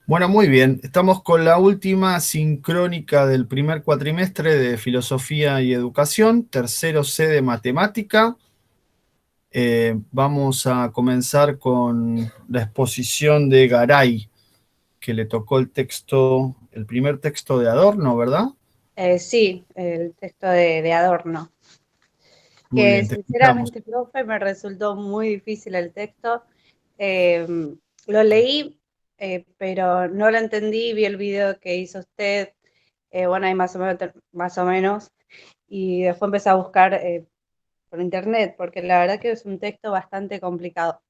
Bueno, muy bien. Estamos con la última sincrónica del primer cuatrimestre de Filosofía y Educación, tercero C de Matemática. Vamos a comenzar con la exposición de Garay, que le tocó el texto, el primer texto de Adorno, ¿verdad? Sí, el texto de Adorno, Muy que bien, te escuchamos. sinceramente, profe, me resultó muy difícil el texto. Eh, lo leí, pero no lo entendí, vi el video que hizo usted, bueno, ahí más o menos, y después empecé a buscar por internet, porque la verdad que es un texto bastante complicado.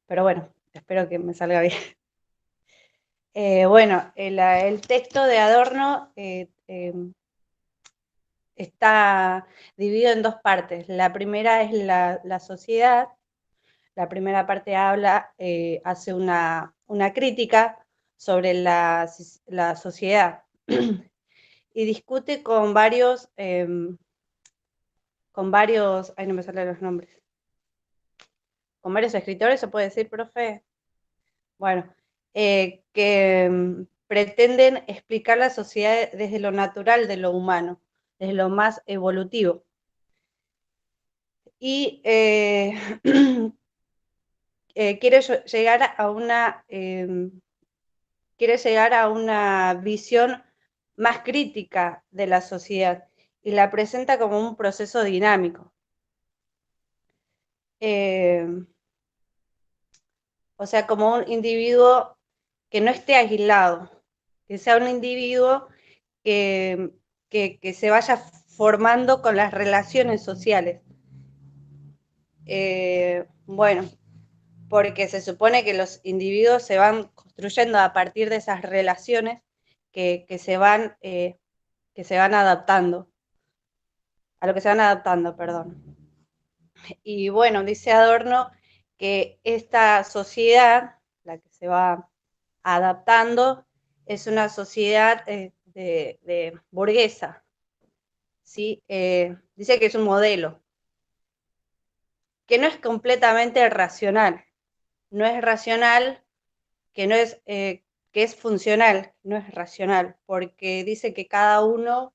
Pero bueno, espero que me salga bien. Bueno, el texto de Adorno está dividido en dos partes. La primera es la sociedad. La primera parte habla, hace una crítica sobre la sociedad y discute ay, no me salen los nombres, con varios escritores, ¿se puede decir, profe? Bueno, que pretenden explicar la sociedad desde lo natural de lo humano, desde lo más evolutivo. Y quiere llegar a quiere llegar a una visión más crítica de la sociedad y la presenta como un proceso dinámico. Eh, o sea, como un individuo que no esté aislado, que sea un individuo que, que se vaya formando con las relaciones sociales. Bueno, porque se supone que los individuos se van construyendo a partir de esas relaciones que se van adaptando, a lo que se van adaptando, perdón. Y bueno, dice Adorno que esta sociedad, la que se va adaptando, es una sociedad de burguesa, ¿sí? Dice que es un modelo, que no es completamente racional, no es racional, que no es, que es funcional, no es racional, porque dice que cada uno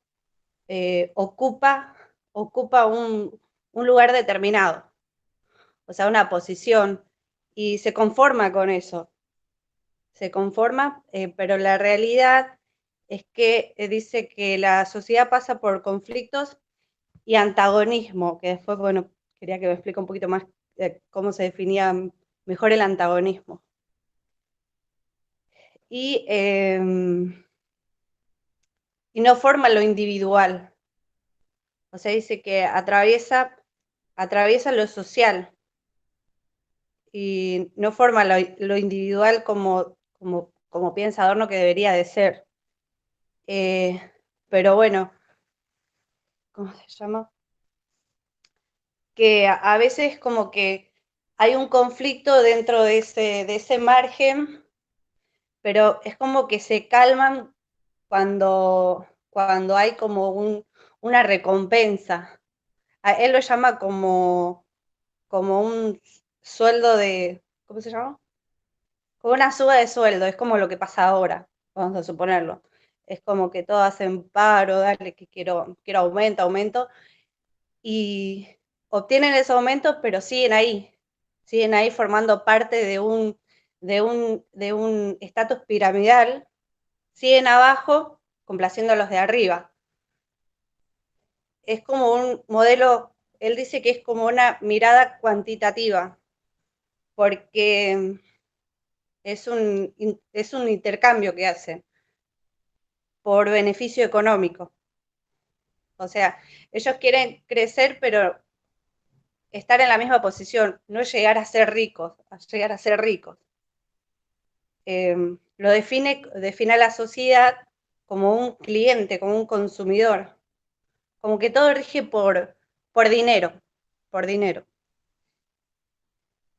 ocupa un lugar determinado, o sea, una posición, y se conforma con eso, se conforma, pero la realidad es que dice que la sociedad pasa por conflictos y antagonismo, que después, bueno, quería que me explique un poquito más cómo se definía mejor el antagonismo. Y, y no forma lo individual, o sea, dice que atraviesa lo social y no forma lo individual como piensa Adorno que debería de ser. Eh, pero bueno, ¿cómo se llama? Que a veces como que hay un conflicto dentro de ese margen, pero es como que se calman cuando hay como una recompensa. A él lo llama como un sueldo de, ¿cómo se llama? Como una suba de sueldo, es como lo que pasa ahora, vamos a suponerlo. Es como que todos hacen paro, dale que quiero aumento, y obtienen esos aumentos, pero siguen ahí formando parte de un estatus piramidal, siguen abajo complaciendo a los de arriba. Es como un modelo, él dice que es como una mirada cuantitativa, porque es un intercambio que hacen por beneficio económico. O sea, ellos quieren crecer, pero estar en la misma posición, no llegar a ser ricos, a llegar a ser ricos. Define a la sociedad como un cliente, como un consumidor, como que todo rige por dinero, por dinero.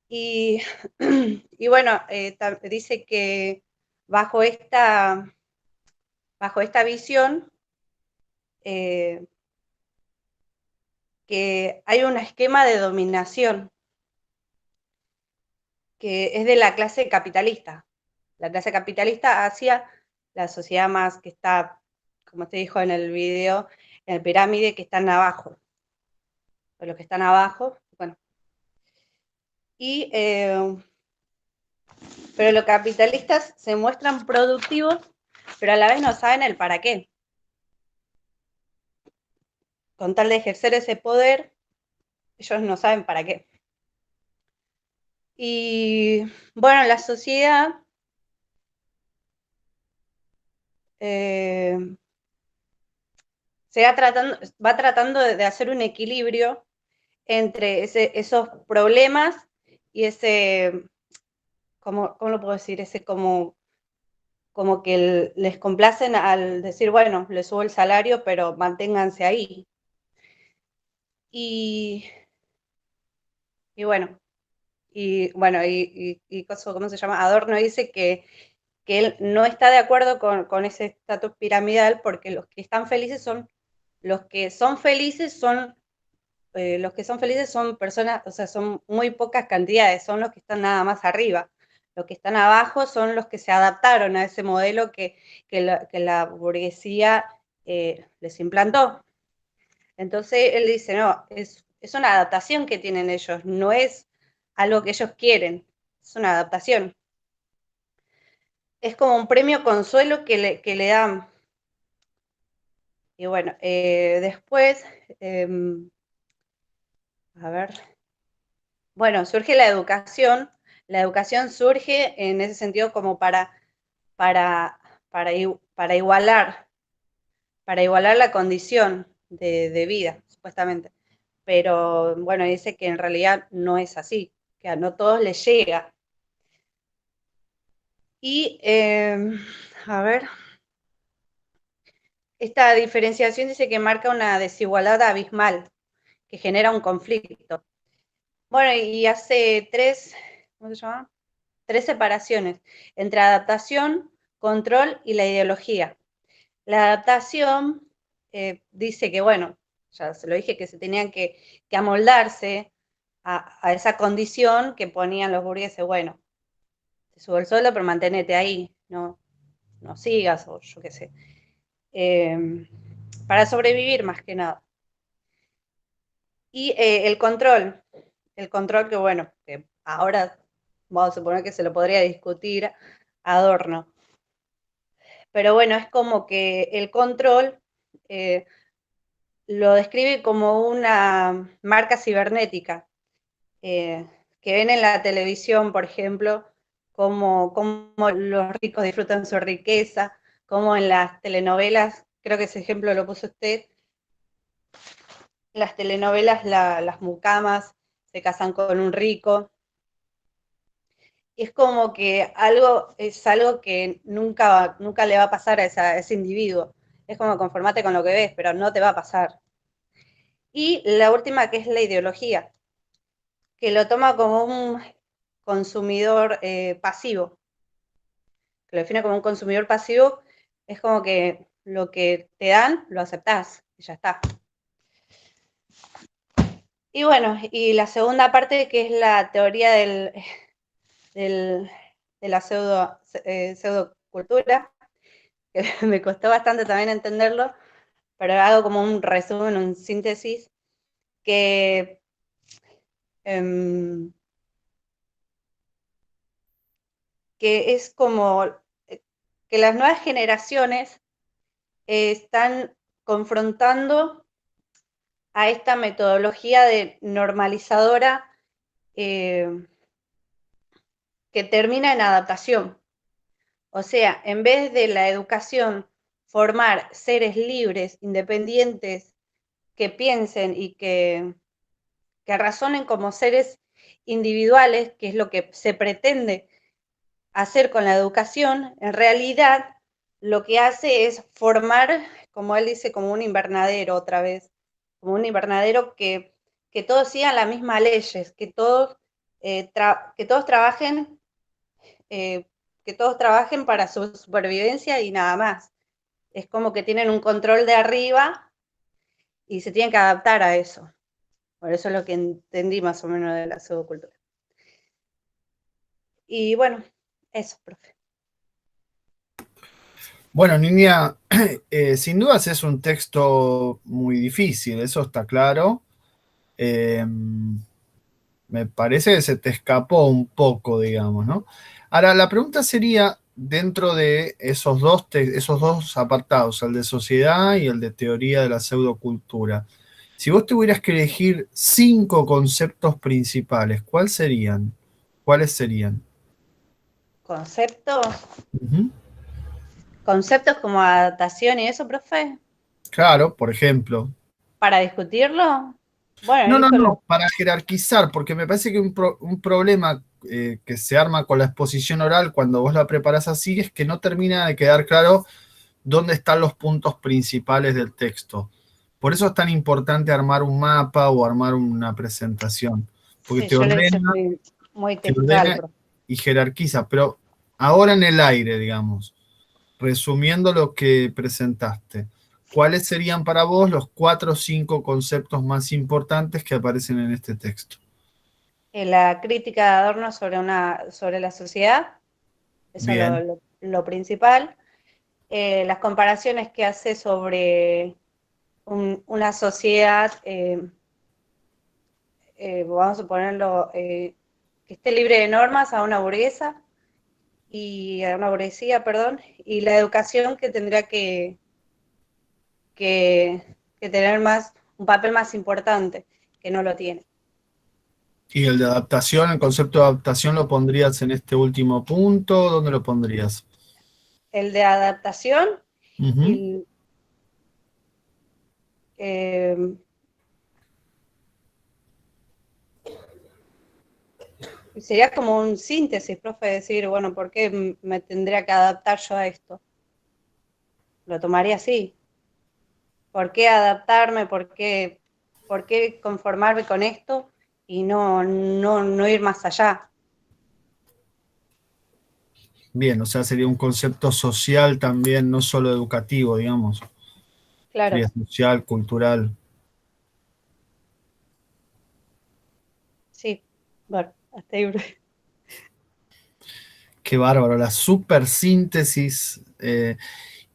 Y, y bueno, dice que bajo esta, bajo esta visión, eh, que hay un esquema de dominación que es de la clase capitalista, la clase capitalista hacia la sociedad más que está, como te dijo en el video, en el pirámide, que están abajo. O los que están abajo, bueno. Pero los capitalistas se muestran productivos, pero a la vez no saben el para qué. Con tal de ejercer ese poder, ellos no saben para qué. Y bueno, la sociedad va tratando de hacer un equilibrio entre esos problemas y ese, ¿cómo lo puedo decir? Ese como que les complacen al decir, bueno, les subo el salario, pero manténganse ahí. Y bueno, ¿cómo se llama? Adorno dice que él no está de acuerdo con ese estatus piramidal, porque los que están felices son personas, o sea, son muy pocas cantidades, son los que están nada más arriba. Los que están abajo son los que se adaptaron a ese modelo que la burguesía les implantó. Entonces él dice, no, es una adaptación que tienen ellos, no es algo que ellos quieren, es una adaptación. Es como un premio consuelo que le dan. Y bueno, después, a ver, bueno, surge la educación. La educación surge en ese sentido como para, para igualar la condición de vida, supuestamente. Pero bueno, dice que en realidad no es así, que a no todos les llega. Y, a ver, esta diferenciación dice que marca una desigualdad abismal, que genera un conflicto. Bueno, y hace ¿cómo se llama? 3 separaciones entre adaptación, control y la ideología. La adaptación dice que, bueno, ya se lo dije, que se tenían que amoldarse a esa condición que ponían los burgueses. Bueno, te subo el sueldo, pero manténete ahí, no sigas, o yo qué sé. Para sobrevivir más que nada. Y el control que bueno, que ahora vamos a suponer que se lo podría discutir Adorno. Pero bueno, es como que el control lo describe como una marca cibernética, que ven en la televisión, por ejemplo, cómo los ricos disfrutan su riqueza, como en las telenovelas, creo que ese ejemplo lo puso usted, en las telenovelas las mucamas se casan con un rico. Es como que es algo que nunca le va a pasar a ese individuo. Es como conformate con lo que ves, pero no te va a pasar. Y la última, que es la ideología, que lo toma como un consumidor pasivo, que lo define como un consumidor pasivo, es como que lo que te dan, lo aceptás, y ya está. Y bueno, y la segunda parte, que es la teoría de la pseudocultura, que me costó bastante también entenderlo, pero hago como un resumen, un síntesis, que es como que las nuevas generaciones están confrontando a esta metodología de normalizadora que termina en adaptación. O sea, en vez de la educación formar seres libres, independientes, que piensen y que razonen como seres individuales, que es lo que se pretende hacer con la educación, en realidad lo que hace es formar, como él dice, como un invernadero otra vez, como un invernadero que todos sigan las mismas leyes, que todos trabajen para su supervivencia y nada más. Es como que tienen un control de arriba y se tienen que adaptar a eso. Por eso es lo que entendí más o menos de la pseudocultura. Y bueno, eso, profe. Bueno, Niña, sin dudas es un texto muy difícil, eso está claro. Eh, Me parece que se te escapó un poco, digamos, ¿no? Ahora, la pregunta sería, dentro de esos dos apartados, el de sociedad y el de teoría de la pseudocultura, si vos tuvieras que elegir 5 conceptos principales, ¿Cuáles serían? ¿Conceptos? Ujú. ¿Conceptos como adaptación y eso, profe? Claro, por ejemplo. ¿Para discutirlo? Bueno, No, no, elijo los... no, para jerarquizar, porque me parece que un problema que se arma con la exposición oral cuando vos la preparás así es que no termina de quedar claro dónde están los puntos principales del texto. Por eso es tan importante armar un mapa o armar una presentación, porque Sí, yo lo hice muy te textual, ordena profe. y jerarquiza, pero ahora en el aire, digamos, resumiendo lo que presentaste, ¿cuáles serían para vos los 4 o 5 conceptos más importantes que aparecen en este texto? La crítica de Adorno sobre la sociedad, eso es Bien. lo principal. Las comparaciones que hace sobre una sociedad, vamos a ponerlo, que esté libre de normas a una burguesa y a una burguesía, perdón, y la educación que tendrá que tener un papel más importante, que no lo tiene. ¿Y el de adaptación, el concepto de adaptación lo pondrías en este último punto? ¿Dónde lo pondrías? El de adaptación Ujú. y eh, sería como un síntesis, profe, decir, bueno, ¿por qué me tendría que adaptar yo a esto? Lo tomaría así. ¿Por qué adaptarme? Por qué conformarme con esto y no ir más allá? Bien, o sea, sería un concepto social también, no solo educativo, digamos. Claro, Sería social, cultural. sí. Bueno, hasta ahí. Qué bárbaro, la super síntesis.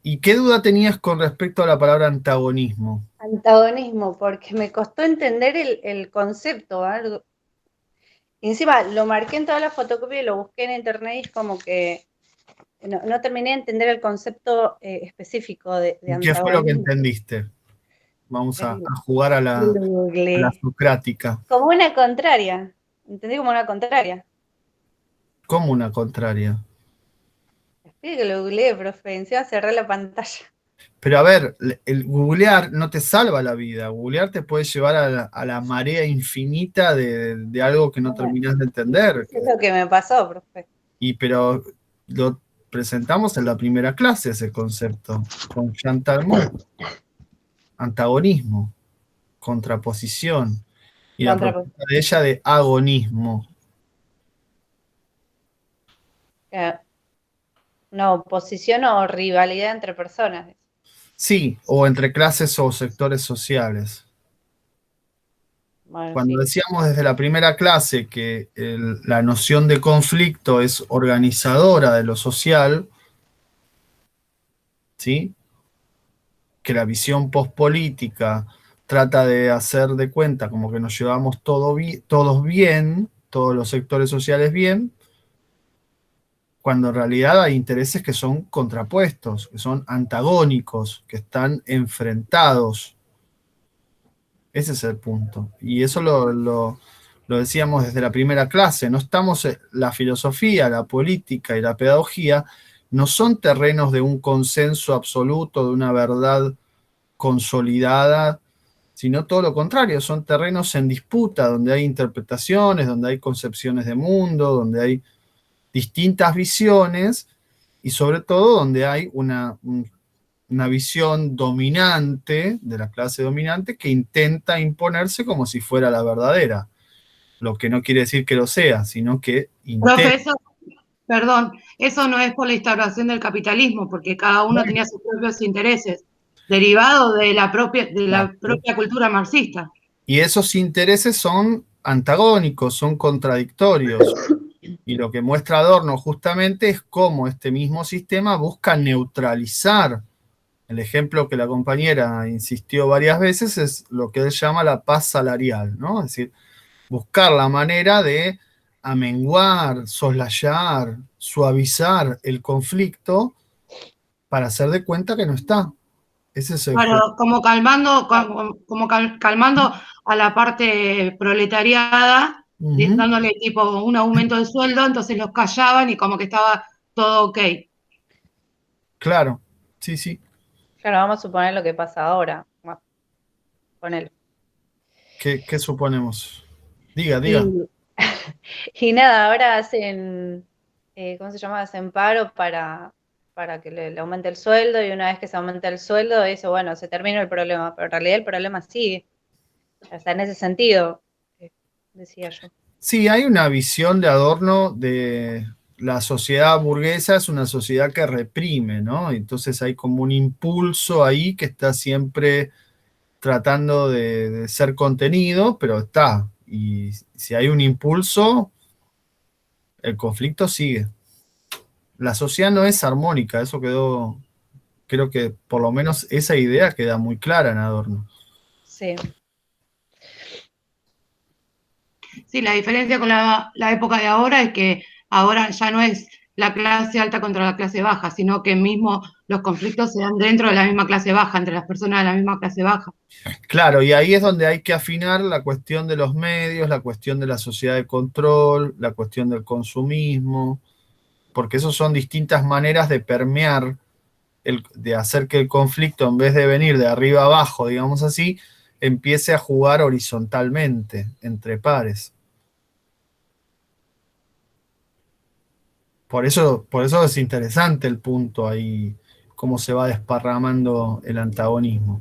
¿Y qué duda tenías con respecto a la palabra antagonismo? Antagonismo, porque me costó entender el concepto. ¿Eh? Y encima lo marqué en toda la fotocopia y lo busqué en internet y es como que no terminé de entender el concepto específico de ¿Qué fue lo que antagonismo. entendiste? Vamos Eh, a jugar a a la Google. socrática. Como una contraria. Entendí como una contraria. Como una contraria. Estoy que lo googleé, profe. Encima cerré la pantalla. Pero a ver, el googlear no te salva la vida. Googlear te puede llevar a la marea infinita de algo que no Bueno, terminas de entender. eso es lo que me pasó, profe. Pero lo presentamos en la primera clase ese concepto, con Chantal Mouffe, antagonismo, contraposición, y la Contra, propuesta de ella de agonismo. una oposición o rivalidad entre personas. Sí, o entre clases o sectores sociales. Bueno, Cuando sí. decíamos desde la primera clase que la noción de conflicto es organizadora de lo social, ¿sí? Que la visión pospolítica trata de hacer de cuenta como que nos llevamos todos bien, todos los sectores sociales bien, cuando en realidad hay intereses que son contrapuestos, que son antagónicos, que están enfrentados. Ese es el punto. Y eso lo decíamos desde la primera clase. No estamos, la filosofía, la política y la pedagogía no son terrenos de un consenso absoluto, de una verdad consolidada, sino todo lo contrario, son terrenos en disputa, donde hay interpretaciones, donde hay concepciones de mundo, donde hay distintas visiones y sobre todo donde hay una visión dominante de la clase dominante que intenta imponerse como si fuera la verdadera, lo que no quiere decir que lo sea, sino que intenta. Profesor, perdón, eso no es por la instauración del capitalismo, porque cada uno tenía sus propios intereses, derivados de la propia cultura marxista. Y esos intereses son antagónicos, son contradictorios. Y lo que muestra Adorno justamente es cómo este mismo sistema busca neutralizar. El ejemplo que la compañera insistió varias veces es lo que él llama la paz salarial, ¿no? Es decir, buscar la manera de amenguar, soslayar, suavizar el conflicto para hacer de cuenta que no está. Ese es el juego. Claro, calmando a la parte proletariada, Ujú. dándole tipo un aumento de sueldo, entonces los callaban y como que estaba todo ok. Claro, sí, sí. Claro, vamos a suponer lo que pasa ahora. Bueno, ponele. ¿Qué suponemos? Diga, diga. Y, y nada, ahora hacen, ¿cómo se llama? Hacen paro para que le aumente el sueldo y una vez que se aumenta el sueldo, eso, bueno, se termina el problema, pero en realidad el problema sigue. O sea, en ese sentido, decía yo. Sí, hay una visión de Adorno de la sociedad burguesa, es una sociedad que reprime, ¿no? Entonces hay como un impulso ahí que está siempre tratando de ser contenido, pero está. Y si hay un impulso, el conflicto sigue. La sociedad no es armónica, eso quedó, creo que por lo menos esa idea queda muy clara en Adorno. Sí, Sí, la diferencia con la época de ahora es que ahora ya no es la clase alta contra la clase baja, sino que mismo los conflictos se dan dentro de la misma clase baja, entre las personas de la misma clase baja. Claro, y ahí es donde hay que afinar la cuestión de los medios, la cuestión de la sociedad de control, la cuestión del consumismo, porque eso son distintas maneras de permear, de hacer que el conflicto, en vez de venir de arriba abajo, digamos así, empiece a jugar horizontalmente entre pares. Por eso es interesante el punto ahí, cómo se va desparramando el antagonismo.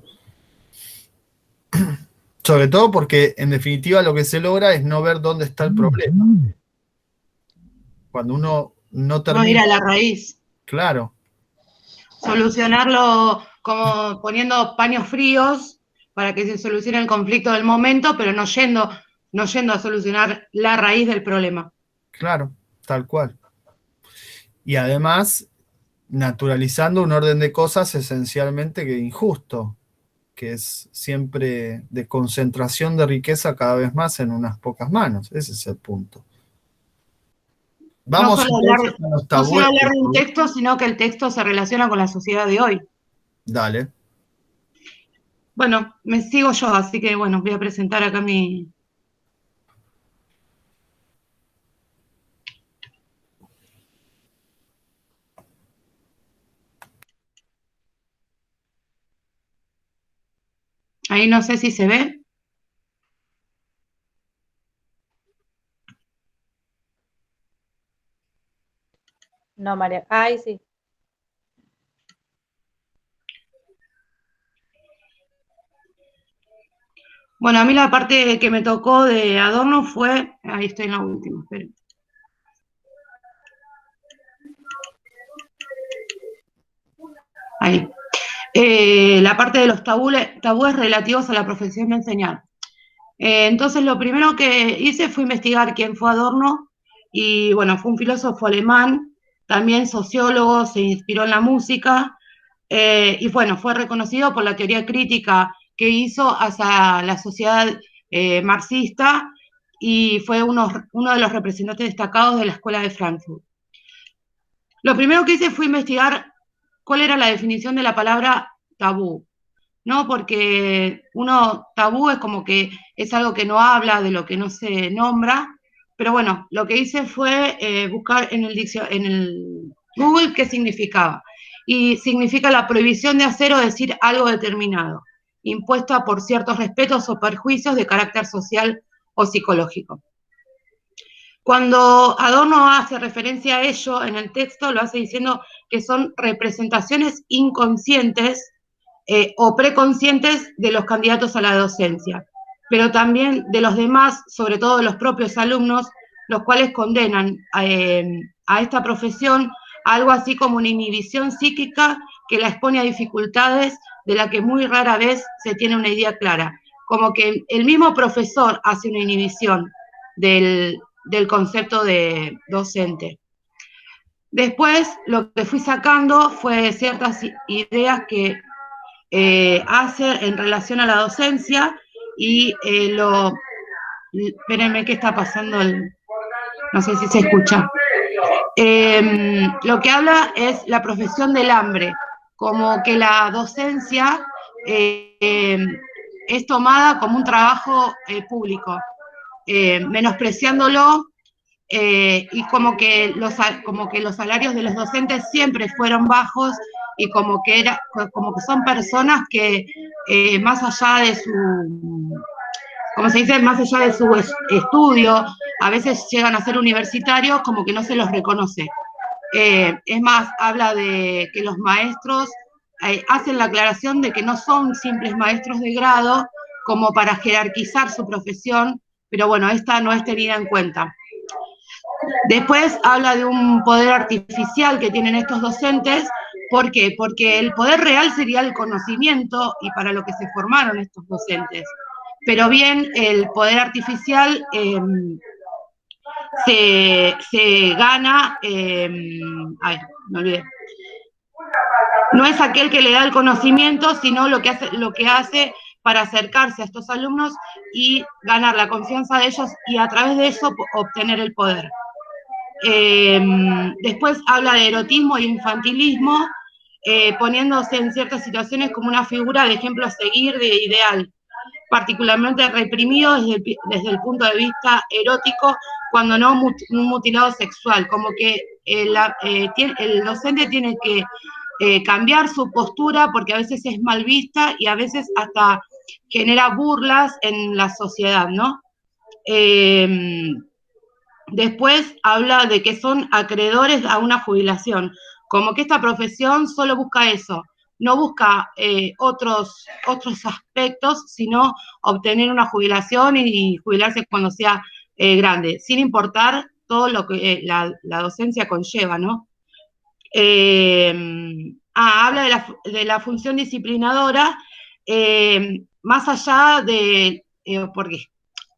Sobre todo porque, en definitiva, lo que se logra es no ver dónde está el problema. Cuando uno no No ir termina, a la raíz, claro, solucionarlo como poniendo paños fríos para que se solucione el conflicto del momento, pero no yendo a solucionar la raíz del problema. claro, tal cual. Y además, naturalizando un orden de cosas esencialmente que injusto, que es siempre de concentración de riqueza cada vez más en unas pocas manos. Ese es el punto. No Vamos solo entonces hablar, a los no solo tabúes. hablar de un texto, sino que el texto se relaciona con la sociedad de hoy. Dale. Bueno, me sigo yo, así que bueno, voy a presentar acá mi... Ahí no sé si se ve. no, María. Ay, sí. Bueno, a mí la parte que me tocó de Adorno fue... Ahí estoy en la última, esperen. Ahí. La parte de los tabúes relativos a la profesión de enseñar. Entonces, lo primero que hice fue investigar quién fue Adorno, y bueno, fue un filósofo alemán, también sociólogo, se inspiró en la música, y bueno, fue reconocido por la teoría crítica que hizo hacia la sociedad marxista, y fue uno de los representantes destacados de la Escuela de Frankfurt. Lo primero que hice fue investigar cuál era la definición de la palabra tabú, ¿no? Porque tabú es como que es algo que no habla, de lo que no se nombra, pero bueno, lo que hice fue buscar en el Google qué significaba. Y significa la prohibición de hacer o decir algo determinado, impuesta por ciertos respetos o perjuicios de carácter social o psicológico. Cuando Adorno hace referencia a ello en el texto, lo hace diciendo que son representaciones inconscientes o preconscientes de los candidatos a la docencia, pero también de los demás, sobre todo de los propios alumnos, los cuales condenan a esta profesión algo así como una inhibición psíquica que la expone a dificultades de la que muy rara vez se tiene una idea clara, como que el mismo profesor hace una inhibición del, del concepto de docente. Después, lo que fui sacando fue ciertas ideas que hace en relación a la docencia y espérenme, ¿qué está pasando? No sé si se escucha. Lo que habla es la profesión del hambre, como que la docencia es tomada como un trabajo público, menospreciándolo, y como que los salarios de los docentes siempre fueron bajos y como que son personas que más allá de su, como se dice, más allá de su estudio, a veces llegan a ser universitarios, como que no se los reconoce. Es más, habla de que los maestros hacen la aclaración de que no son simples maestros de grado como para jerarquizar su profesión, pero bueno, esta no es tenida en cuenta. Después habla de un poder artificial que tienen estos docentes. ¿Por qué? Porque el poder real sería el conocimiento y para lo que se formaron estos docentes. Pero bien, el poder artificial se gana, ay, me olvidé. No es aquel que le da el conocimiento, sino lo que hace para acercarse a estos alumnos y ganar la confianza de ellos y a través de eso obtener el poder. Después habla de erotismo y infantilismo, poniéndose en ciertas situaciones como una figura de ejemplo a seguir, de ideal, particularmente reprimido desde el punto de vista erótico, cuando no un mutilado sexual, como que el docente tiene que cambiar su postura porque a veces es mal vista y a veces hasta genera burlas en la sociedad, ¿no? Después habla de que son acreedores a una jubilación, como que esta profesión solo busca eso, no busca otros aspectos, sino obtener una jubilación y jubilarse cuando sea grande, sin importar todo lo que la docencia conlleva, ¿no? Habla de la función disciplinadora, más allá de, porque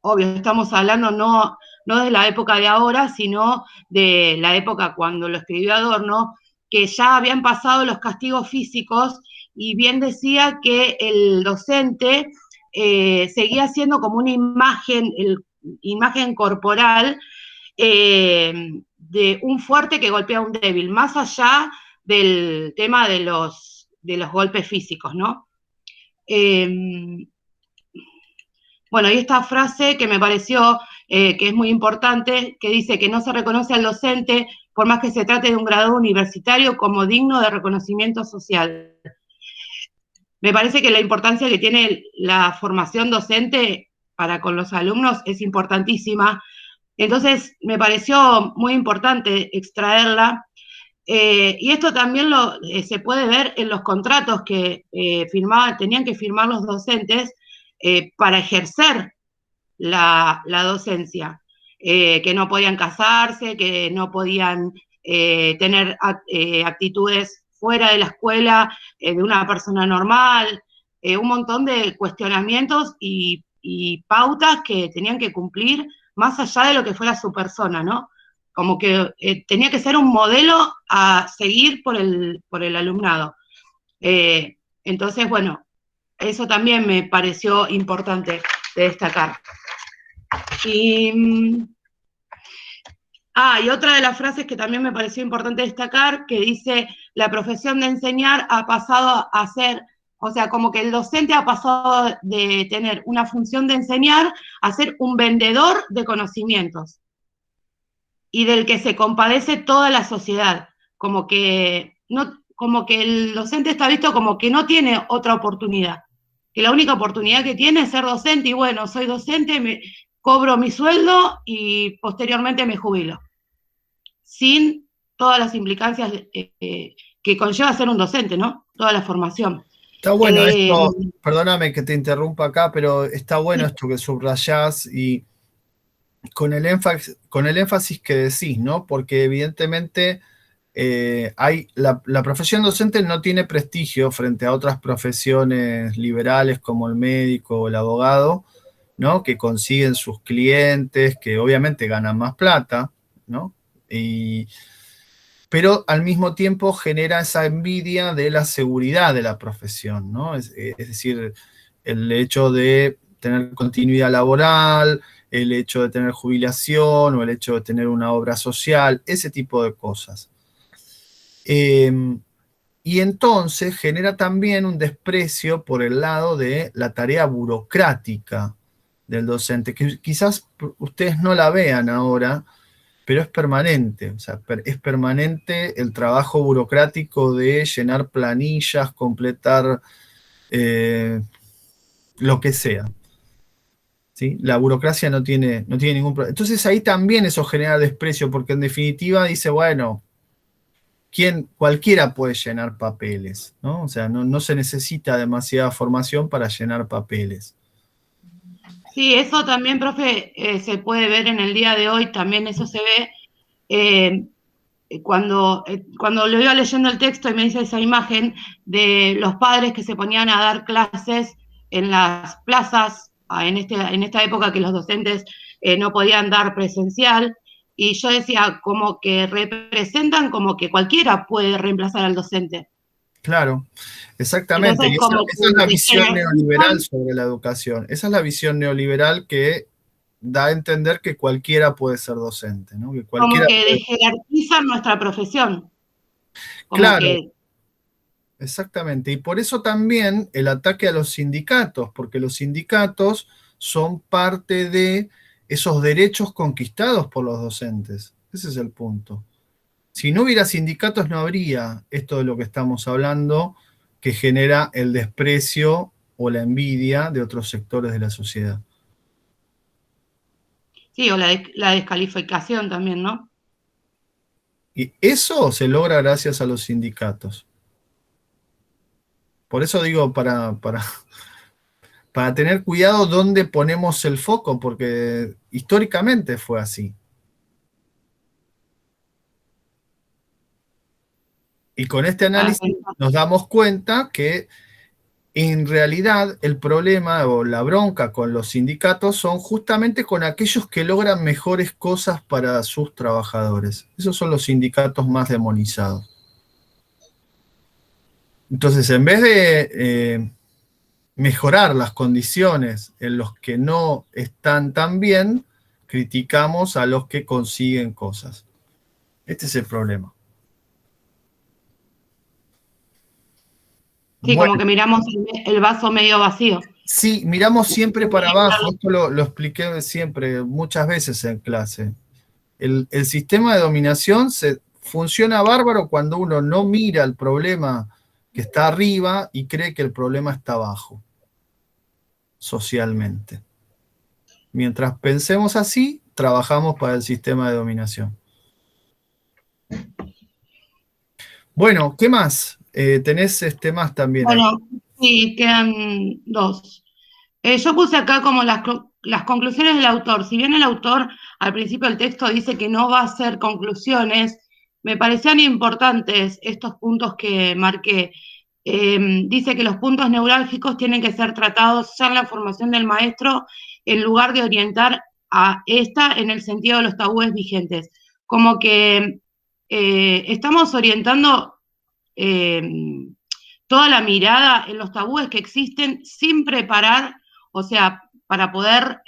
obvio, estamos hablando no de la época de ahora, sino de la época cuando lo escribió Adorno, que ya habían pasado los castigos físicos y bien decía que el docente seguía siendo como una imagen corporal de un fuerte que golpea a un débil, más allá del tema de los golpes físicos, ¿no? Bueno, y esta frase que me pareció que es muy importante, que dice que no se reconoce al docente, por más que se trate de un grado universitario, como digno de reconocimiento social. Me parece que la importancia que tiene la formación docente para con los alumnos es importantísima. Entonces, me pareció muy importante extraerla. Y esto también se puede ver en los contratos que tenían que firmar los docentes para ejercer la docencia, que no podían casarse, que no podían tener actitudes fuera de la escuela de una persona normal, un montón de cuestionamientos y pautas que tenían que cumplir más allá de lo que fuera su persona, ¿no? Como que tenía que ser un modelo a seguir por el alumnado. Entonces, bueno, eso también me pareció importante de destacar. Y otra de las frases que también me pareció importante destacar, que dice, la profesión de enseñar ha pasado a ser, o sea, como que el docente ha pasado de tener una función de enseñar a ser un vendedor de conocimientos y del que se compadece toda la sociedad, como que el docente está visto como que no tiene otra oportunidad, que la única oportunidad que tiene es ser docente y bueno, soy docente, cobro mi sueldo y posteriormente me jubilo, sin todas las implicancias que conlleva ser un docente, ¿no? Toda la formación. Está bueno esto, perdóname que te interrumpa acá, pero está bueno esto que subrayás y con el énfasis que decís, ¿no? Porque evidentemente la profesión docente no tiene prestigio frente a otras profesiones liberales como el médico o el abogado, ¿no? Que consiguen sus clientes, que obviamente ganan más plata, ¿no? Pero al mismo tiempo genera esa envidia de la seguridad de la profesión, ¿no? Es decir, el hecho de tener continuidad laboral, el hecho de tener jubilación o el hecho de tener una obra social, ese tipo de cosas. Y entonces genera también un desprecio por el lado de la tarea burocrática del docente, que quizás ustedes no la vean ahora, pero es permanente, o sea, es permanente el trabajo burocrático de llenar planillas, completar lo que sea. ¿Sí? La burocracia no tiene ningún problema. Entonces ahí también eso genera desprecio, porque en definitiva dice, bueno, cualquiera puede llenar papeles, ¿no? O sea, no se necesita demasiada formación para llenar papeles. Sí, eso también, profe, se puede ver en el día de hoy, también eso se ve. Cuando lo iba leyendo el texto y me dice esa imagen de los padres que se ponían a dar clases en las plazas, en esta época que los docentes no podían dar presencial, y yo decía, como que representan como que cualquiera puede reemplazar al docente. Claro, exactamente. Entonces, Y esa, como esa es la que visión neoliberal jerarquizan, sobre la educación. Esa es la visión neoliberal que da a entender que cualquiera puede ser docente, ¿no? Que como cualquiera que puede... jerarquizan nuestra profesión. Como Claro, que, exactamente. Y por eso también el ataque a los sindicatos, porque los sindicatos son parte de esos derechos conquistados por los docentes. Ese es el punto. Si no hubiera sindicatos, no habría esto de lo que estamos hablando, que genera el desprecio o la envidia de otros sectores de la sociedad. sí, o la descalificación también, ¿no? Y eso se logra gracias a los sindicatos. Por eso digo, para tener cuidado dónde ponemos el foco, porque históricamente fue así. Y con este Para análisis pensar. nos damos cuenta que en realidad el problema o la bronca con los sindicatos son justamente con aquellos que logran mejores cosas para sus trabajadores. Esos son los sindicatos más demonizados. Entonces, en vez de mejorar las condiciones en los que no están tan bien, criticamos a los que consiguen cosas. Este es el problema. Sí, como Bueno, que miramos el vaso medio vacío. sí, miramos siempre para abajo. Esto lo expliqué siempre, muchas veces en clase. El sistema de dominación funciona bárbaro cuando uno no mira el problema que está arriba y cree que el problema está abajo, socialmente. Mientras pensemos así, trabajamos para el sistema de dominación. Bueno, ¿qué más? Tenés más también ahí. Bueno, sí, quedan dos. Yo puse acá como las conclusiones del autor. Si bien el autor al principio del texto dice que no va a hacer conclusiones, me parecían importantes estos puntos que marqué. Dice que los puntos neurálgicos tienen que ser tratados ya en la formación del maestro en lugar de orientar a esta en el sentido de los tabúes vigentes. Como que estamos orientando eh, toda la mirada en los tabúes que existen sin preparar, o sea, para poder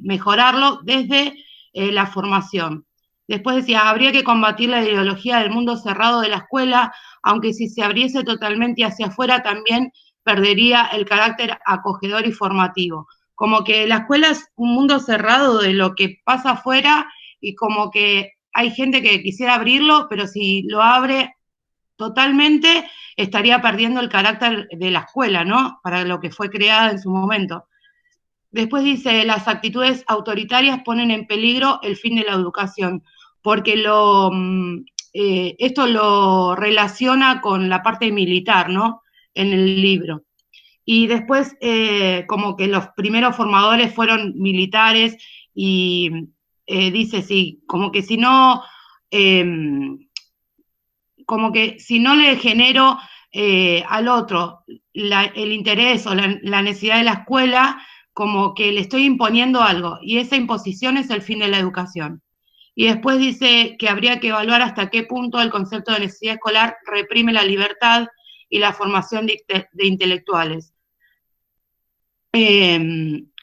mejorarlo desde la formación. Después decía, habría que combatir la ideología del mundo cerrado de la escuela, aunque si se abriese totalmente hacia afuera también perdería el carácter acogedor y formativo. Como que la escuela es un mundo cerrado de lo que pasa afuera y como que hay gente que quisiera abrirlo, pero si lo abre totalmente estaría perdiendo el carácter de la escuela, ¿no? Para lo que fue creada en su momento. Después dice, las actitudes autoritarias ponen en peligro el fin de la educación, porque esto lo relaciona con la parte militar, ¿no? En el libro. Y después, como que los primeros formadores fueron militares y dice, sí, como que si no... como que si no le genero al otro el interés o la necesidad de la escuela, como que le estoy imponiendo algo, y esa imposición es el fin de la educación. Y después dice que habría que evaluar hasta qué punto el concepto de necesidad escolar reprime la libertad y la formación de intelectuales.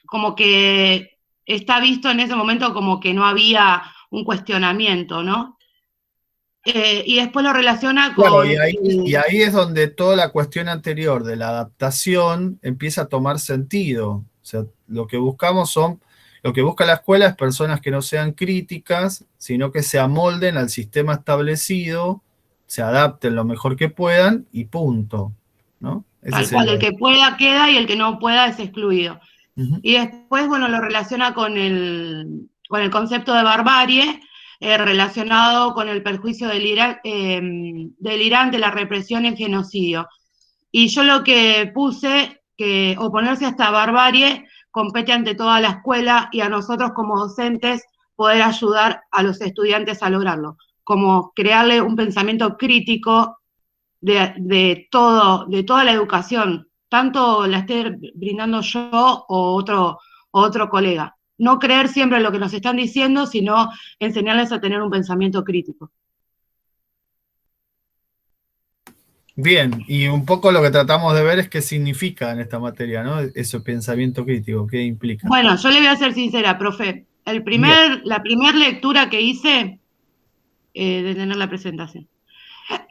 Como que está visto en ese momento como que no había un cuestionamiento, ¿no? Y después lo relaciona Claro, con... y ahí es donde toda la cuestión anterior de la adaptación empieza a tomar sentido. O sea, lo que busca la escuela es personas que no sean críticas, sino que se amolden al sistema establecido, se adapten lo mejor que puedan y punto, ¿no? Ese Tal es el... cual, el que pueda queda y el que no pueda es excluido. Ujú. Y después, bueno, lo relaciona con el concepto de barbarie, relacionado con el perjuicio delirante, la represión y el genocidio. Y yo lo que puse, que oponerse a esta barbarie compete ante toda la escuela y a nosotros como docentes poder ayudar a los estudiantes a lograrlo, como crearle un pensamiento crítico de toda la educación, tanto la esté brindando yo o otro colega. No creer siempre en lo que nos están diciendo, sino enseñarles a tener un pensamiento crítico. Bien, y un poco lo que tratamos de ver es qué significa en esta materia, ¿no? Ese pensamiento crítico, qué implica. Bueno, yo le voy a ser sincera, profe. Bien. La primera lectura que hice, de tener la presentación,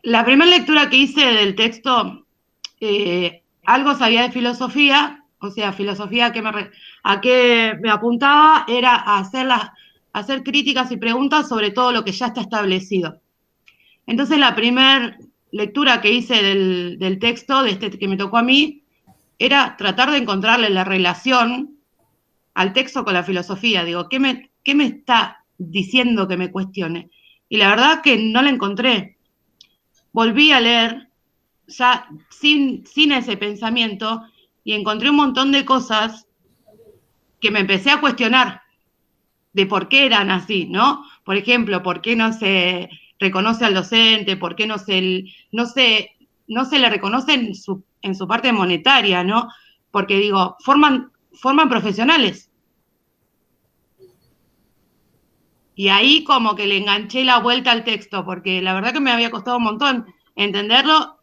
la primera lectura que hice del texto, algo sabía de filosofía, o sea, filosofía a qué me apuntaba era a hacer críticas y preguntas sobre todo lo que ya está establecido. Entonces, la primera lectura que hice del texto, de este que me tocó a mí, era tratar de encontrarle la relación al texto con la filosofía. Digo, ¿qué me está diciendo que me cuestione? Y la verdad que no la encontré. Volví a leer ya sin ese pensamiento y encontré un montón de cosas que me empecé a cuestionar de por qué eran así, ¿no? Por ejemplo, por qué no se reconoce al docente, por qué no se le reconoce en su parte monetaria, ¿no? Porque digo, forman profesionales. Y ahí como que le enganché la vuelta al texto, porque la verdad que me había costado un montón entenderlo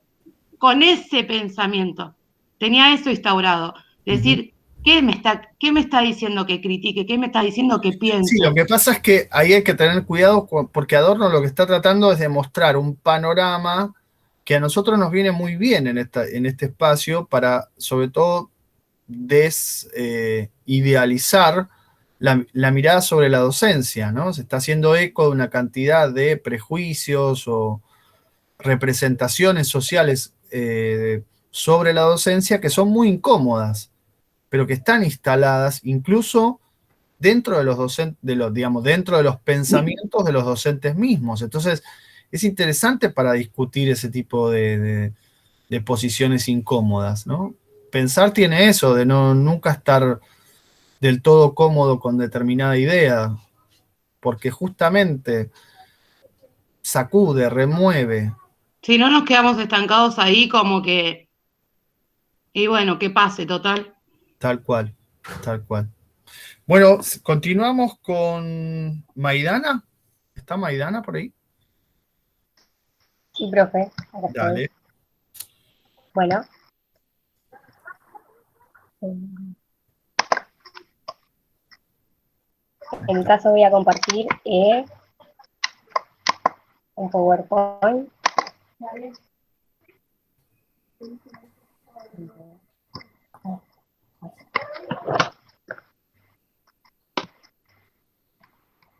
con ese pensamiento. Tenía eso instaurado. Ujú. Decir, qué me está diciendo que critique? ¿Qué me está diciendo que Sí, lo piense? que pasa es que ahí hay que tener cuidado porque Adorno lo que está tratando es de mostrar un panorama que a nosotros nos viene muy bien en este espacio para, sobre todo, desidealizar la mirada sobre la docencia, ¿no? Se está haciendo eco de una cantidad de prejuicios o representaciones sociales sobre la docencia que son muy incómodas, pero que están instaladas incluso dentro de los docentes, digamos, dentro de los pensamientos de los docentes mismos. Entonces, es interesante para discutir ese tipo de posiciones incómodas, ¿no? Pensar tiene eso, de no nunca estar del todo cómodo con determinada idea, porque justamente sacude, remueve, Si no nos quedamos estancados ahí como que, y bueno, que pase, total. tal cual, tal cual. Bueno, continuamos con Maidana. ¿Está Maidana por ahí? Sí, profe, acá estoy. Dale. Bueno, en mi caso voy a compartir un PowerPoint.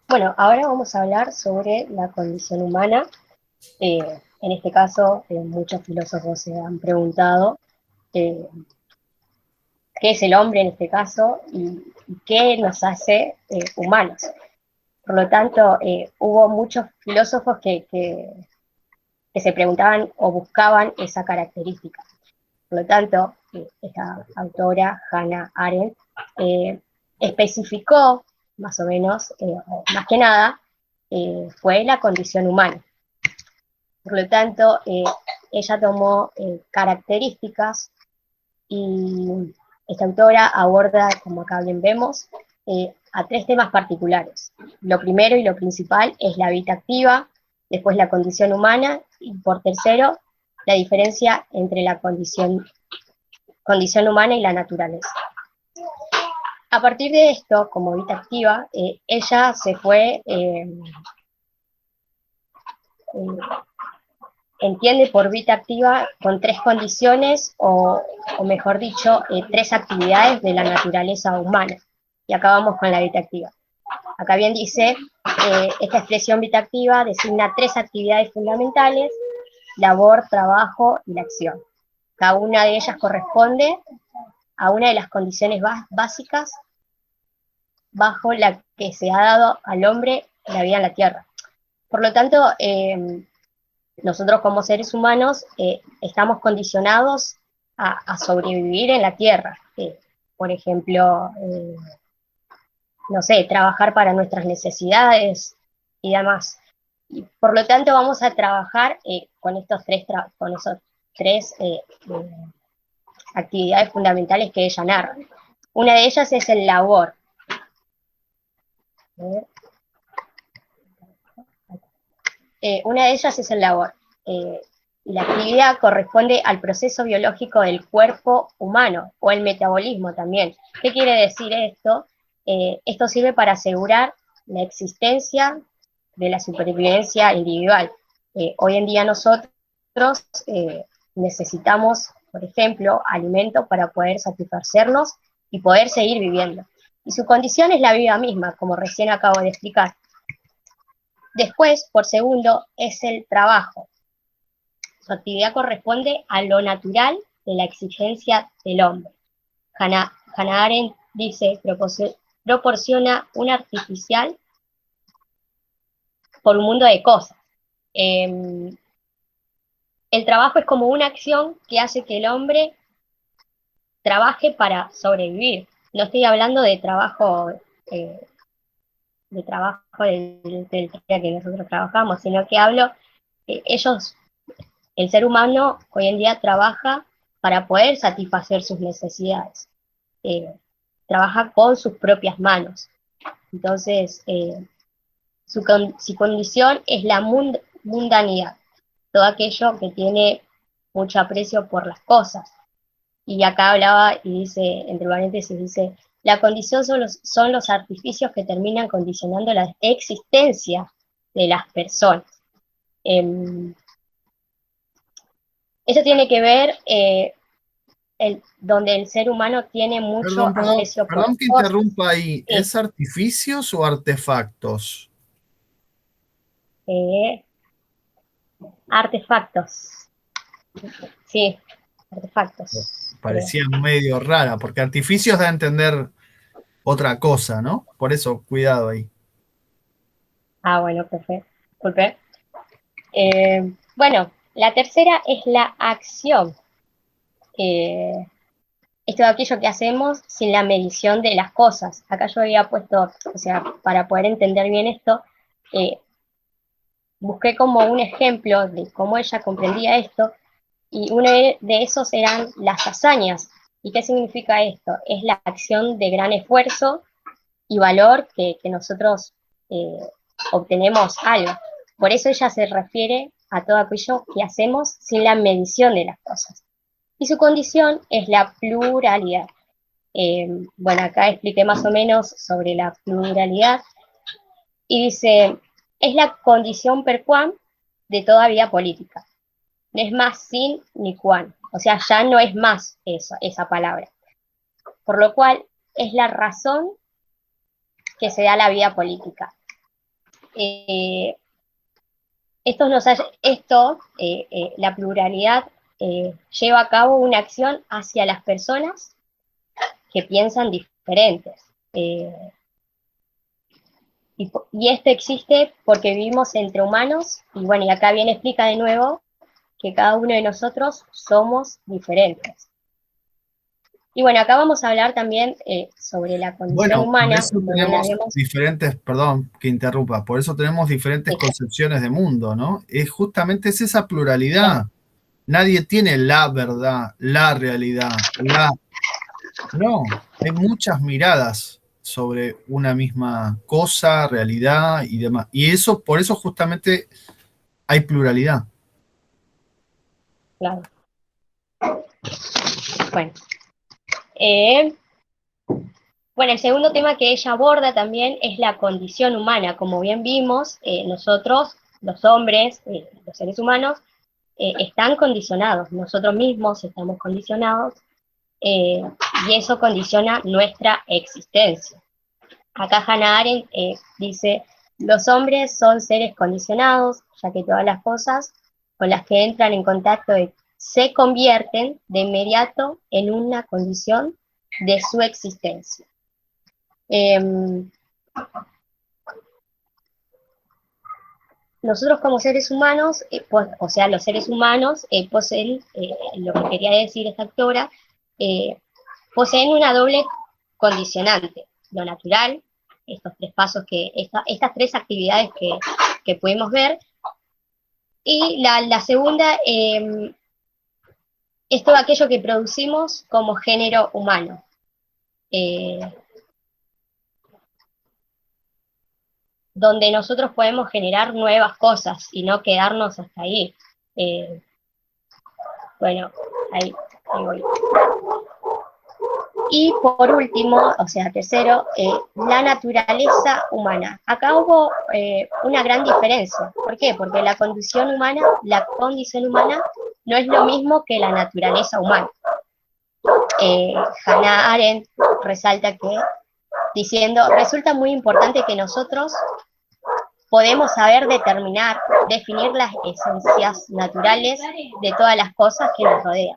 Bueno, ahora vamos a hablar sobre la condición humana. En este caso, muchos filósofos se han preguntado eh, qué es el hombre en este caso y qué nos hace humanos. Por lo tanto, hubo muchos filósofos que se preguntaban o buscaban esa característica. Por lo tanto, esta autora, Hannah Arendt, especificó más o menos, más que nada, fue la condición humana. Por lo tanto, ella tomó características y esta autora aborda, como acá bien vemos, a 3 temas particulares. Lo primero y lo principal es la vida activa, después la condición humana, y por tercero, la diferencia entre la condición humana y la naturaleza. A partir de esto, como vida activa, ella se fue, entiende por vida activa con 3 condiciones, o mejor dicho, 3 actividades de la naturaleza humana. Y acá vamos con la vida activa. Acá bien dice, esta expresión vida activa designa 3 actividades fundamentales: labor, trabajo y la acción. Cada una de ellas corresponde a una de las condiciones básicas bajo la que se ha dado al hombre la vida en la tierra. Por lo tanto, nosotros como seres humanos estamos condicionados a sobrevivir en la tierra. Por ejemplo, no sé, trabajar para nuestras necesidades y demás. Y por lo tanto vamos a trabajar con esos tres actividades fundamentales que ella narra. Una de ellas es el labor. Una de ellas es el labor. La actividad corresponde al proceso biológico del cuerpo humano, o el metabolismo también. ¿Qué quiere decir esto? Esto sirve para asegurar la existencia de la supervivencia individual. Hoy en día nosotros necesitamos, por ejemplo, alimento para poder satisfacernos y poder seguir viviendo. Y su condición es la vida misma, como recién acabo de explicar. Después, por segundo, es el trabajo. Su actividad corresponde a lo natural de la exigencia del hombre. Hannah Arendt dice, proporciona un artificial por un mundo de cosas. El trabajo es como una acción que hace que el hombre trabaje para sobrevivir. No estoy hablando de trabajo del día que nosotros trabajamos, sino que hablo, el ser humano hoy en día trabaja para poder satisfacer sus necesidades. Trabaja con sus propias manos. Entonces, su condición es la mundanidad, todo aquello que tiene mucho aprecio por las cosas. Y acá hablaba y dice, entre paréntesis, dice, la condición son los artificios que terminan condicionando la existencia de las personas. Eso tiene que ver donde el ser humano tiene mucho aprecio por Perdón las que cosas. interrumpa ahí. ¿Es artificios o artefactos? Artefactos. Sí, artefactos. Parecía medio rara, porque artificios da a entender otra cosa, ¿no? Por eso, cuidado ahí. Bueno, perfecto. Disculpe. Bueno, la tercera es la acción. Es todo aquello que hacemos sin la medición de las cosas. Acá yo había puesto, o sea, para poder entender bien esto, busqué como un ejemplo de cómo ella comprendía esto, y uno de esos eran las hazañas. ¿Y qué significa esto? Es la acción de gran esfuerzo y valor que nosotros obtenemos algo. Por eso ella se refiere a todo aquello que hacemos sin la medición de las cosas. Y su condición es la pluralidad. Bueno, acá expliqué más o menos sobre la pluralidad, y dice, es la condición per quam de toda vida política. No es más sin ni cuan, o sea, ya no es más esa palabra. Por lo cual, es la razón que se da a la vida política. La pluralidad lleva a cabo una acción hacia las personas que piensan diferentes. Y esto existe porque vivimos entre humanos, y bueno, y acá bien explica de nuevo que cada uno de nosotros somos diferentes. Y bueno, acá vamos a hablar también sobre la condición humana. Por eso tenemos diferentes, perdón que interrumpa, por eso tenemos diferentes concepciones de mundo, ¿no? Justamente es esa pluralidad. Nadie tiene la verdad, la realidad, No, hay muchas miradas sobre una misma cosa, realidad y demás. Y eso, por eso justamente hay pluralidad. Claro. Bueno. Eh, bueno, el segundo tema que ella aborda también es la condición humana. Como bien vimos, nosotros, los hombres, los seres humanos, están condicionados. Nosotros mismos estamos condicionados y eso condiciona nuestra existencia. Acá Hannah Arendt dice, los hombres son seres condicionados, ya que todas las cosas con las que entran en contacto se convierten de inmediato en una condición de su existencia. Nosotros como seres humanos, o sea, los seres humanos poseen, lo que quería decir esta autora, poseen una doble condicionante, lo natural, estos tres pasos estas tres actividades que pudimos ver, y la segunda es todo aquello que producimos como género humano. Donde nosotros podemos generar nuevas cosas y no quedarnos hasta ahí. Bueno, ahí voy. Y por último, o sea, tercero, la naturaleza humana. Acá hubo una gran diferencia. ¿Por qué? Porque la condición humana no es lo mismo que la naturaleza humana. Hannah Arendt resalta que, diciendo, resulta muy importante que nosotros podemos saber definir las esencias naturales de todas las cosas que nos rodean.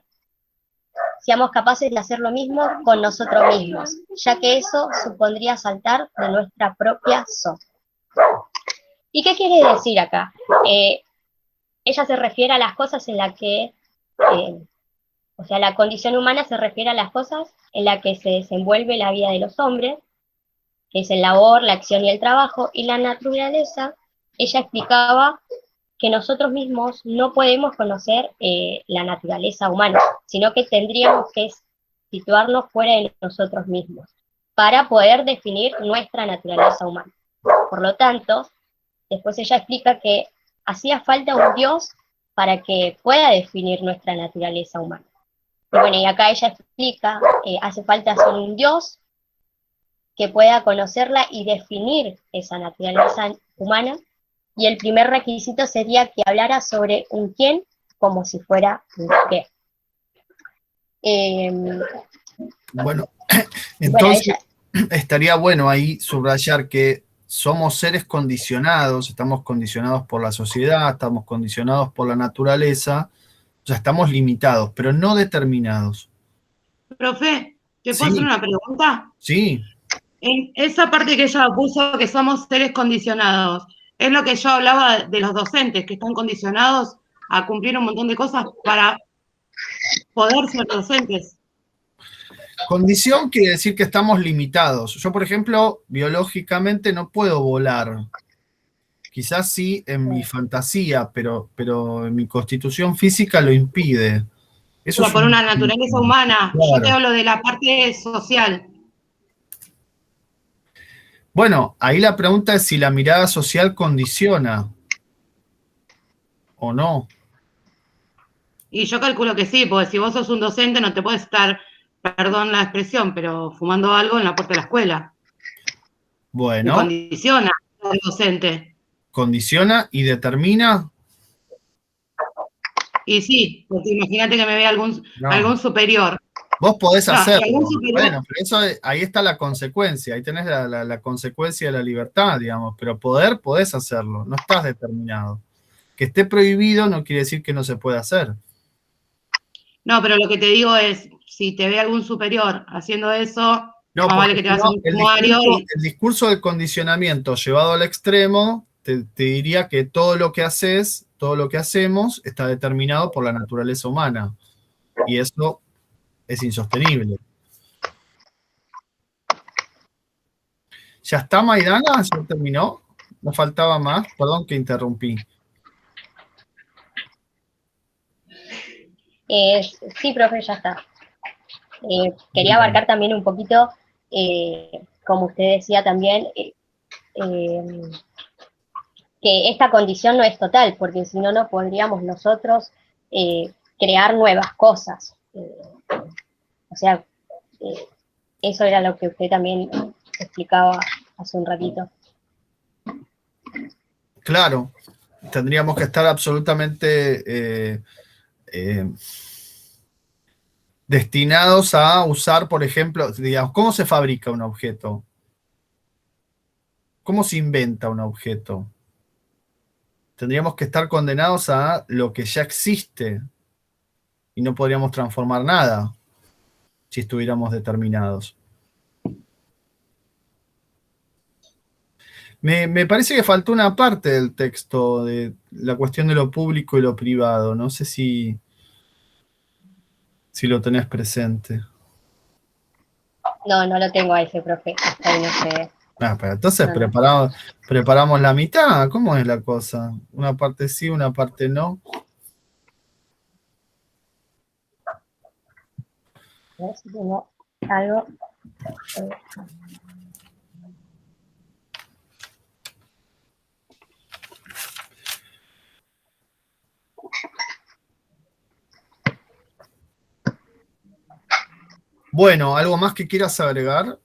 Seamos capaces de hacer lo mismo con nosotros mismos, ya que eso supondría saltar de nuestra propia zona. ¿Y qué quiere decir acá? Ella se refiere a las cosas en las que, o sea, la condición humana se refiere a las cosas en las que se desenvuelve la vida de los hombres, que es el labor, la acción y el trabajo, y la naturaleza, ella explicaba que nosotros mismos no podemos conocer la naturaleza humana, sino que tendríamos que situarnos fuera de nosotros mismos para poder definir nuestra naturaleza humana. Por lo tanto, después ella explica que hacía falta un Dios para que pueda definir nuestra naturaleza humana. Y bueno, y acá ella explica, hace falta ser un Dios que pueda conocerla y definir esa naturaleza humana, y el primer requisito sería que hablara sobre un quién como si fuera un qué. Bueno, entonces estaría bueno ahí subrayar que somos seres condicionados, estamos condicionados por la sociedad, estamos condicionados por la naturaleza, o sea, estamos limitados, pero no determinados. Profe, ¿te puedo Sí, hacer una pregunta? sí, En esa parte que ella puso que somos seres condicionados, es lo que yo hablaba de los docentes, que están condicionados a cumplir un montón de cosas para poder ser docentes. condición quiere decir que estamos limitados. Yo, por ejemplo, biológicamente no puedo volar. Quizás sí en mi fantasía, pero en mi constitución física lo impide. Eso Pero es por un... una naturaleza humana. Yo te Claro. hablo de la parte social. Bueno, ahí la pregunta es si la mirada social condiciona o no. Y yo calculo que sí, porque si vos sos un docente no te puedes estar, perdón la expresión, pero fumando algo en la puerta de la escuela. Te Bueno, condiciona al docente. condiciona y determina. Y sí, porque imagínate que me vea No. algún superior. Vos podés No, y hacerlo. algún superior. Bueno, pero eso, ahí está la consecuencia, ahí tenés la consecuencia de la libertad, digamos, pero podés hacerlo, no estás determinado. Que esté prohibido no quiere decir que no se pueda hacer. No, pero lo que te digo es, si te ve algún superior haciendo eso, No, más vale porque que te si hagas no, un sumario y... el discurso del condicionamiento llevado al extremo, te diría que todo lo que haces, todo lo que hacemos, está determinado por la naturaleza humana. Y eso es insostenible. ¿Ya está, Maidana? ¿Ya terminó? ¿No faltaba más? Perdón que interrumpí. Sí, profe, ya está. quería abarcar también un poquito, como usted decía también, que esta condición no es total, porque si no, no podríamos nosotros crear nuevas cosas. O sea, eh, eso era lo que usted también explicaba hace un ratito. Claro, tendríamos que estar absolutamente destinados a usar, por ejemplo, digamos, ¿cómo se fabrica un objeto? ¿Cómo se inventa un objeto? Tendríamos que estar condenados a lo que ya existe y no podríamos transformar nada si estuviéramos determinados. Me parece que faltó una parte del texto de la cuestión de lo público y lo privado. No sé si lo tenés presente. No, no lo tengo a ese, profe. Hasta ahí no sé. Pero entonces No, no. preparamos la mitad. ¿Cómo es la cosa? Una parte sí, una parte no. A ver si tengo algo. Bueno, ¿algo más que quieras agregar?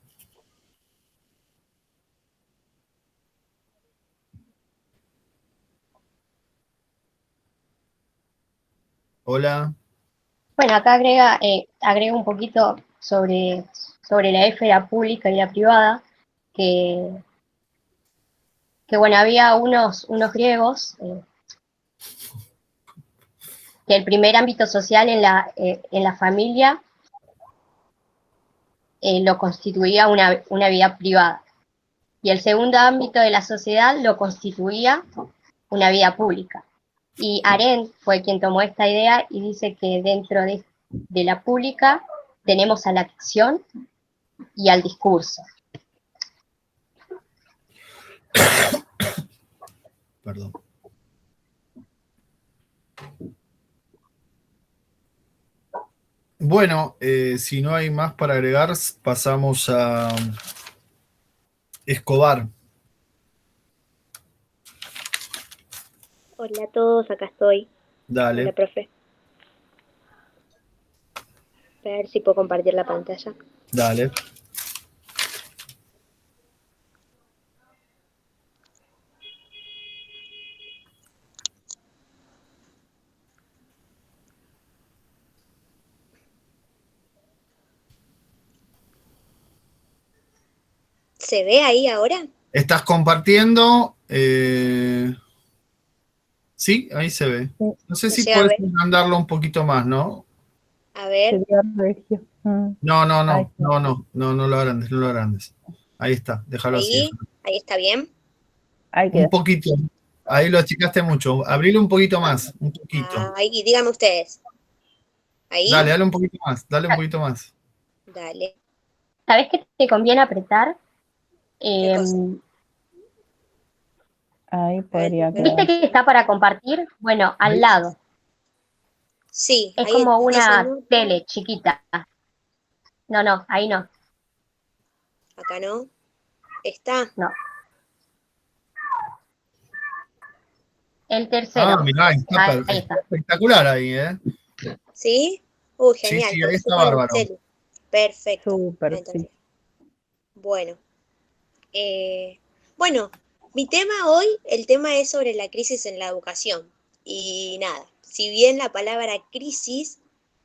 Hola. Bueno, acá agrega un poquito sobre la esfera pública y la privada, que, que bueno, había unos griegos, que el primer ámbito social en la familia lo constituía una vida privada, y el segundo ámbito de la sociedad lo constituía una vida pública. Y Arendt fue quien tomó esta idea y dice que dentro de la pública tenemos a la acción y al discurso. Perdón. Bueno, si no hay más para agregar, pasamos a Escobar. Hola a todos, acá estoy. Dale. Hola, profe. A ver si puedo compartir la pantalla. Dale. ¿Se ve ahí ahora? ¿Estás compartiendo? Sí, ahí se ve. No sé ¿Se si llega a puedes ver? agrandarlo un poquito más, ¿no? A ver, No, no, Ahí no, no, no, no, no lo agrandes, no lo agrandes. Ahí está, déjalo así. ahí, ahí está bien. Un poquito. Ahí lo achicaste mucho. Abrilo un poquito más, un poquito. Ahí, díganme ustedes. Dale, Ahí, dale un poquito más, dale un poquito más. dale. ¿Sabés qué te conviene apretar? ¿Qué cosa? Ahí A ver, podría primero. ¿Viste quedar. que está para compartir? Bueno, al lado. Sí, Es ahí como dice una no. tele chiquita. No, no, ahí no. Acá no. Está. No. El Ah, tercero. mirá, Ahí está está. espectacular ahí, ¿eh? ¿Sí? Uy, Sí, genial, sí, ahí porque está fue con el bárbaro. celu. Perfecto. Súper, Entonces, sí. bueno. Bueno, mi tema hoy, el tema es sobre la crisis en la educación. Y nada, si bien la palabra crisis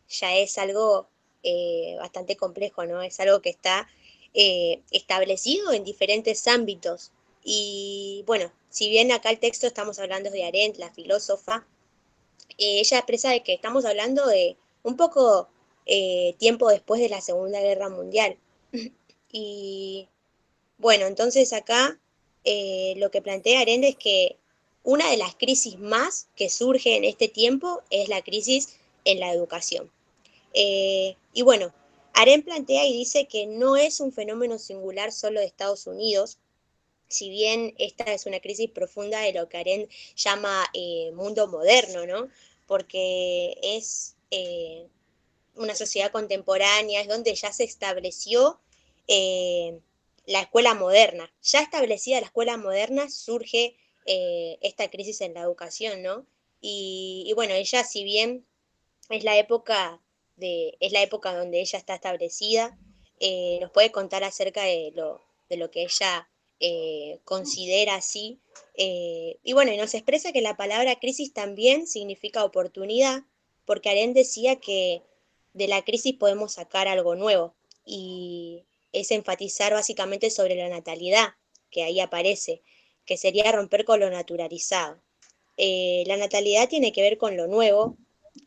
ya es algo bastante complejo, ¿no? Es algo que está establecido en diferentes ámbitos. Y bueno, si bien acá el texto estamos hablando de Arendt, la filósofa, ella expresa de que estamos hablando de un poco tiempo después de la Segunda Guerra Mundial. Y bueno, entonces acá lo que plantea Arende es que una de las crisis más que surge en este tiempo es la crisis en la educación. Y bueno, Arend plantea y dice que no es un fenómeno singular solo de Estados Unidos, si bien esta es una crisis profunda de lo que Arend llama mundo moderno, ¿no? Porque es una sociedad contemporánea, es donde ya se estableció la escuela moderna. Ya establecida la escuela moderna, surge esta crisis en la educación, ¿no? Y bueno, ella, si bien es la época es la época donde ella está establecida, nos puede contar acerca de lo que ella considera así. Y bueno, y nos expresa que la palabra crisis también significa oportunidad, porque Arendt decía que de la crisis podemos sacar algo nuevo, y es enfatizar básicamente sobre la natalidad, que ahí aparece, que sería romper con lo naturalizado. La natalidad tiene que ver con lo nuevo,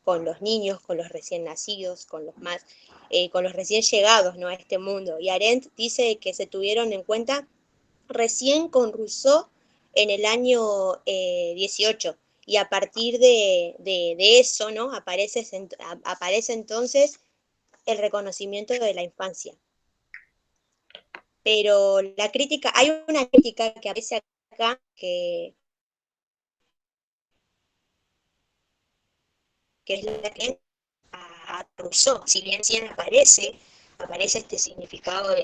con los niños, con los recién nacidos, con los recién llegados, ¿no?, a este mundo. Y Arendt dice que se tuvieron en cuenta recién con Rousseau en el año 18, y a partir de eso, ¿no?, aparece entonces el reconocimiento de la infancia. Pero hay una crítica que aparece acá que es la que a Rousseau, si bien aparece este significado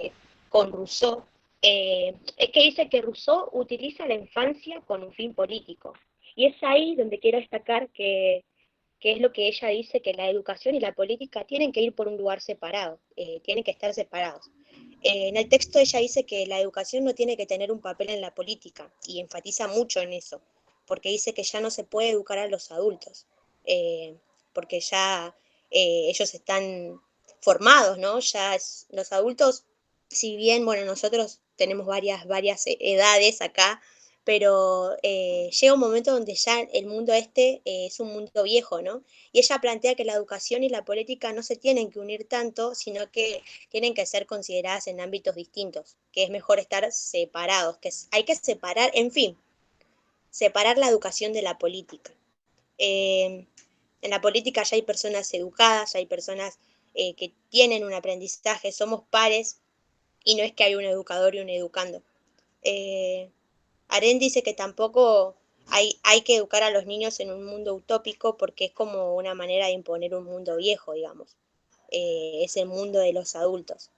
con Rousseau, es que dice que Rousseau utiliza la infancia con un fin político. Y es ahí donde quiero destacar que es lo que ella dice, que la educación y la política tienen que ir por un lugar separado, tienen que estar separados. En el texto ella dice que la educación no tiene que tener un papel en la política, y enfatiza mucho en eso, porque dice que ya no se puede educar a los adultos, eh, porque ya ellos están formados, ¿no? Los adultos, si bien, bueno, nosotros tenemos varias edades acá, pero llega un momento donde ya el mundo es un mundo viejo, ¿no? Y ella plantea que la educación y la política no se tienen que unir tanto, sino que tienen que ser consideradas en ámbitos distintos, que es mejor estar separados, hay que separar, en fin, separar la educación de la política. En la política ya hay personas educadas, ya hay personas que tienen un aprendizaje, somos pares, y no es que hay un educador y un educando. Arendt dice que tampoco hay que educar a los niños en un mundo utópico, porque es como una manera de imponer un mundo viejo, digamos. Es el mundo de los adultos.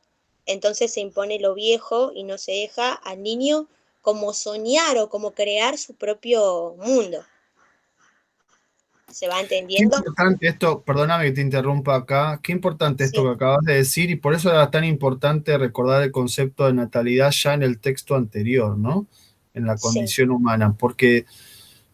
Entonces se impone lo viejo y no se deja al niño como soñar o como crear su propio mundo. ¿Se va Qué entendiendo? importante esto, perdóname que te interrumpa acá, qué importante esto Sí, que acabas de decir, y por eso era tan importante recordar el concepto de natalidad ya en el texto anterior, ¿no? En la sí. condición humana, porque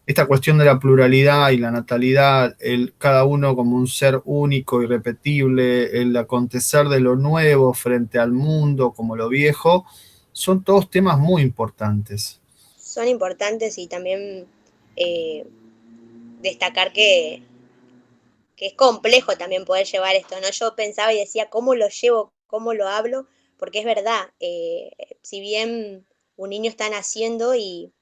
esta cuestión de la pluralidad y la natalidad, cada uno como un ser único, irrepetible, el acontecer de lo nuevo frente al mundo como lo viejo, son todos temas muy importantes. Son importantes, y también eh, destacar que es complejo también poder llevar esto, ¿no? Yo pensaba y decía, ¿cómo lo llevo? ¿Cómo lo hablo? Porque es verdad, si bien un niño está naciendo y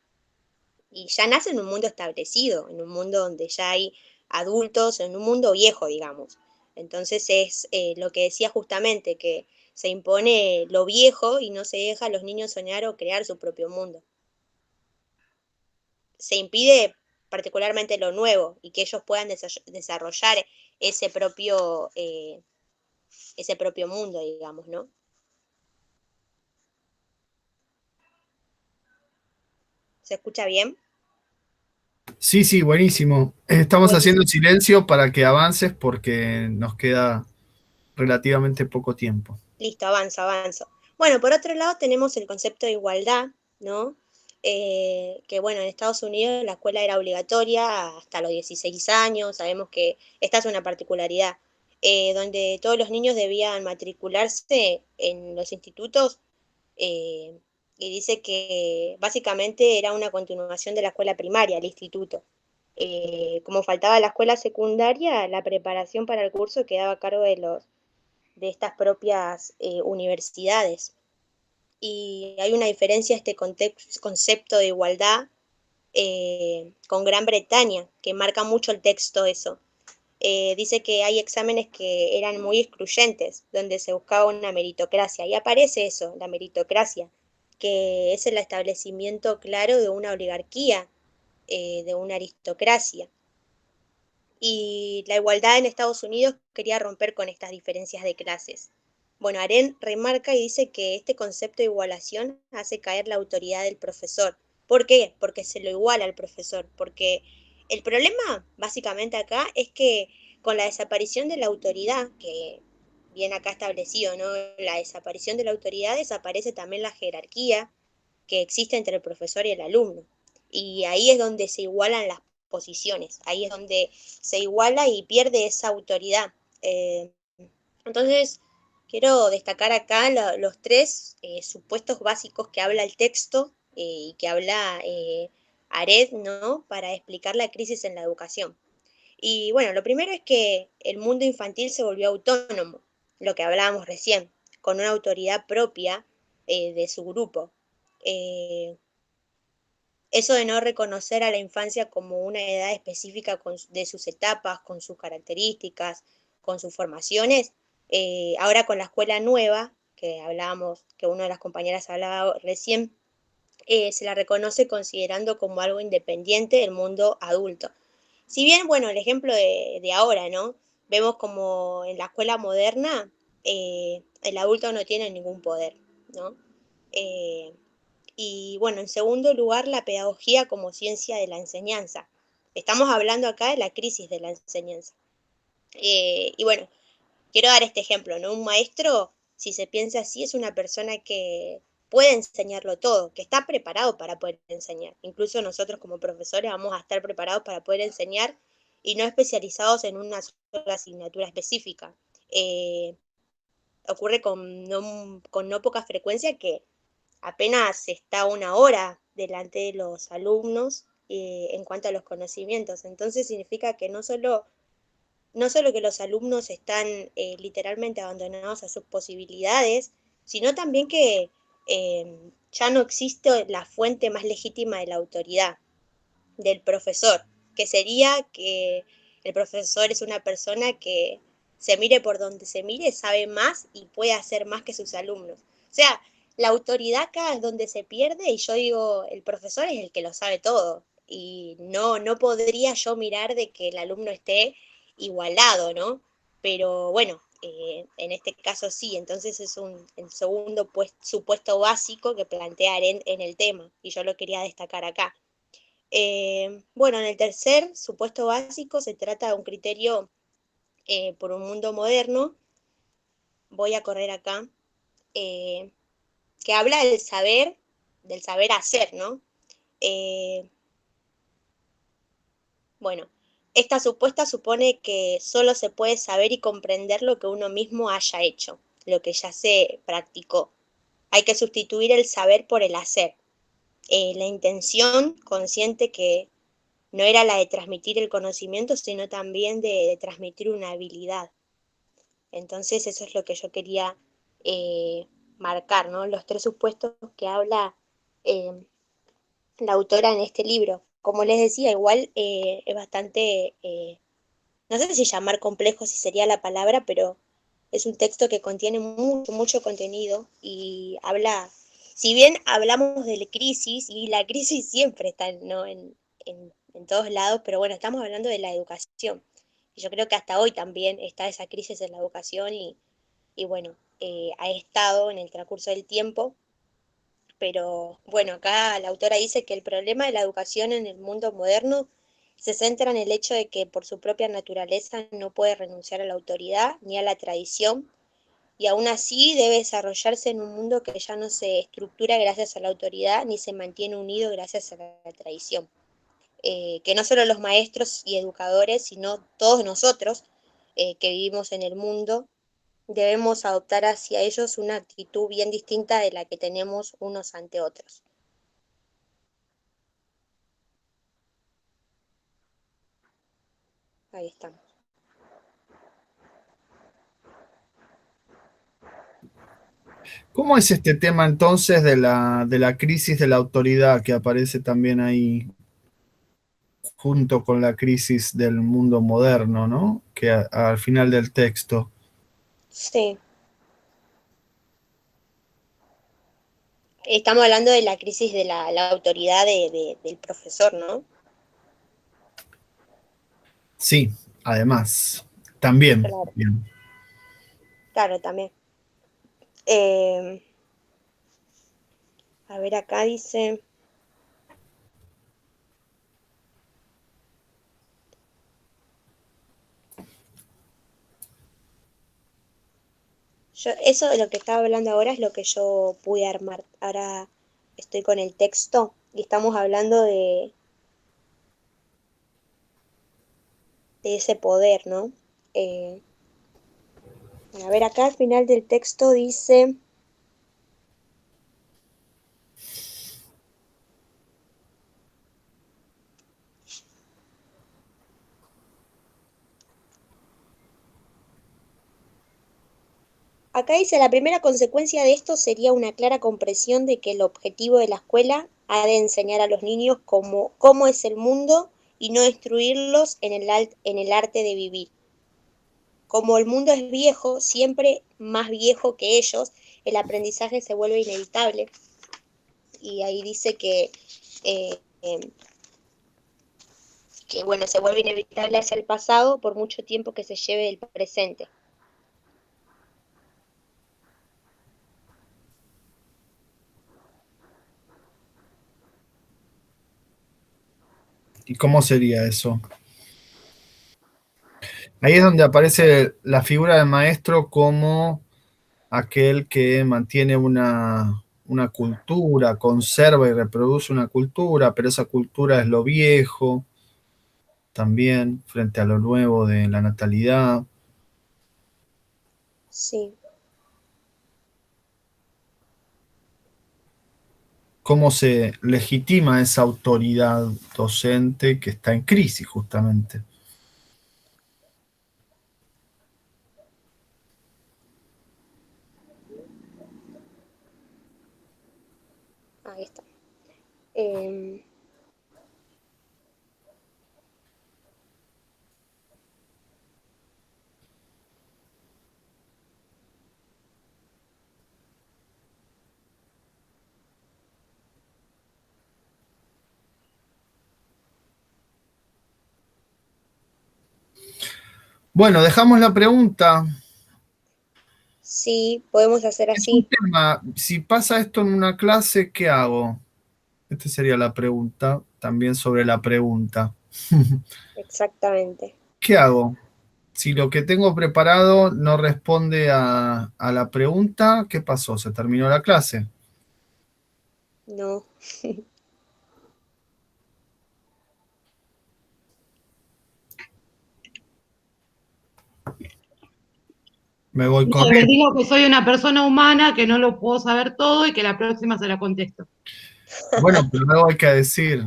ya nace en un mundo establecido, en un mundo donde ya hay adultos, en un mundo viejo, digamos. Entonces es lo que decía justamente, que se impone lo viejo y no se deja a los niños soñar o crear su propio mundo. Se impide particularmente lo nuevo, y que ellos puedan desarrollar ese propio, eh, ese propio mundo, digamos, ¿no? ¿Se escucha bien? Sí, sí, buenísimo. Estamos haciendo Buenísimo. silencio para que avances porque nos queda relativamente poco tiempo. Listo, avanzo. Bueno, por otro lado tenemos el concepto de igualdad, ¿no? Que bueno, en Estados Unidos la escuela era obligatoria hasta los 16 años, sabemos que esta es una particularidad, donde todos los niños debían matricularse en los institutos, eh, y dice que básicamente era una continuación de la escuela primaria, el instituto. Como faltaba la escuela secundaria, la preparación para el curso quedaba a cargo de estas propias universidades. Y hay una diferencia, este concepto de igualdad con Gran Bretaña, que marca mucho el texto eso. Dice que hay exámenes que eran muy excluyentes, donde se buscaba una meritocracia, y aparece eso, la meritocracia, que es el establecimiento claro de una oligarquía, de una aristocracia. y la igualdad en Estados Unidos quería romper con estas diferencias de clases. Bueno, Arendt remarca y dice que este concepto de igualación hace caer la autoridad del profesor. ¿Por qué? Porque se lo iguala al profesor, porque el problema básicamente acá es que con la desaparición de la autoridad, que bien acá establecido, ¿no? La desaparición de la autoridad desaparece también la jerarquía que existe entre el profesor y el alumno. Y ahí es donde se igualan las posiciones, ahí es donde se iguala y pierde esa autoridad. Entonces, quiero destacar acá los tres supuestos básicos que habla el texto y que habla Arendt, ¿no? Para explicar la crisis en la educación. Y bueno, lo primero es que el mundo infantil se volvió autónomo, lo que hablábamos recién, con una autoridad propia de su grupo. Eh, Eso de no reconocer a la infancia como una edad específica de sus etapas, con sus características, con sus formaciones, ahora con la escuela nueva, que hablábamos, que una de las compañeras hablaba recién, se la reconoce considerando como algo independiente del mundo adulto. Si bien, bueno, el ejemplo de ahora, ¿no? Vemos como en la escuela moderna el adulto no tiene ningún poder, ¿no? Eh, y bueno, en segundo lugar, la pedagogía como ciencia de la enseñanza. Estamos hablando acá de la crisis de la enseñanza. Y bueno, quiero dar este ejemplo, ¿no? Un maestro, si se piensa así, es una persona que puede enseñarlo todo, que está preparado para poder enseñar. Incluso nosotros como profesores vamos a estar preparados para poder enseñar y no especializados en una sola asignatura específica. Eh, Ocurre con no poca frecuencia que apenas está una hora delante de los alumnos en cuanto a los conocimientos. Entonces significa que no solo que los alumnos están literalmente abandonados a sus posibilidades, sino también que ya no existe la fuente más legítima de la autoridad, del profesor, que sería que el profesor es una persona que se mire por donde se mire, sabe más y puede hacer más que sus alumnos. O sea, la autoridad acá es donde se pierde y yo digo, el profesor es el que lo sabe todo y no podría yo mirar de que el alumno esté igualado, ¿no? Pero bueno, en este caso sí, entonces es el segundo supuesto básico que plantea Arendt en el tema y yo lo quería destacar acá. Bueno, en el tercer supuesto básico se trata de un criterio por un mundo moderno, voy a correr acá, eh, que habla del saber hacer, ¿no? Eh, bueno, esta supuesta supone que solo se puede saber y comprender lo que uno mismo haya hecho, lo que ya se practicó. Hay que sustituir el saber por el hacer. La intención consciente que no era la de transmitir el conocimiento, sino también de transmitir una habilidad. Entonces eso es lo que yo quería marcar, ¿no? Los tres supuestos que habla eh, la autora en este libro. Como les decía, igual es bastante, no sé si llamar complejo si sería la palabra, pero es un texto que contiene mucho, mucho contenido y habla, si bien hablamos de la crisis, y la crisis siempre está, ¿no? En todos lados, pero bueno, estamos hablando de la educación. Y yo creo que hasta hoy también está esa crisis en la educación y bueno, ha estado en el transcurso del tiempo, pero bueno, acá la autora dice que el problema de la educación en el mundo moderno se centra en el hecho de que por su propia naturaleza no puede renunciar a la autoridad ni a la tradición, y aún así debe desarrollarse en un mundo que ya no se estructura gracias a la autoridad ni se mantiene unido gracias a la tradición. Que no solo los maestros y educadores, sino todos nosotros que vivimos en el mundo, debemos adoptar hacia ellos una actitud bien distinta de la que tenemos unos ante otros. Ahí estamos. ¿Cómo es este tema entonces de la crisis de la autoridad que aparece también ahí junto con la crisis del mundo moderno, ¿no? Que al final del texto. Sí, estamos hablando de la crisis de la autoridad del profesor, ¿no? Sí, además. También. Claro. Bien. Claro, también. A ver, acá dice, eso de lo que estaba hablando ahora es lo que yo pude armar. Ahora estoy con el texto y estamos hablando de ese poder, ¿no? Eh, a ver, acá al final del texto dice, acá dice, la primera consecuencia de esto sería una clara comprensión de que el objetivo de la escuela ha de enseñar a los niños cómo es el mundo y no instruirlos en el arte de vivir. Como el mundo es viejo, siempre más viejo que ellos, el aprendizaje se vuelve inevitable. Y ahí dice eh, eh, que bueno, se vuelve inevitable hacia el pasado por mucho tiempo que se lleve el presente. ¿Y cómo sería eso? Ahí es donde aparece la figura del maestro como aquel que mantiene una cultura, conserva y reproduce una cultura, pero esa cultura es lo viejo también frente a lo nuevo de la natalidad. Sí. ¿Cómo se legitima esa autoridad docente que está en crisis justamente? Ahí está. Eh, Bueno, dejamos la pregunta. sí, podemos hacer Es un así, tema, si pasa esto en una clase, ¿qué hago? Esta sería la pregunta, también sobre la pregunta. exactamente. ¿Qué hago? Si lo que tengo preparado no responde a la pregunta, ¿qué pasó? ¿Se terminó la clase? No. Me voy No, les corriendo. digo que soy una persona humana, que no lo puedo saber todo y que la próxima se la contesto. Bueno, pero algo hay que decir.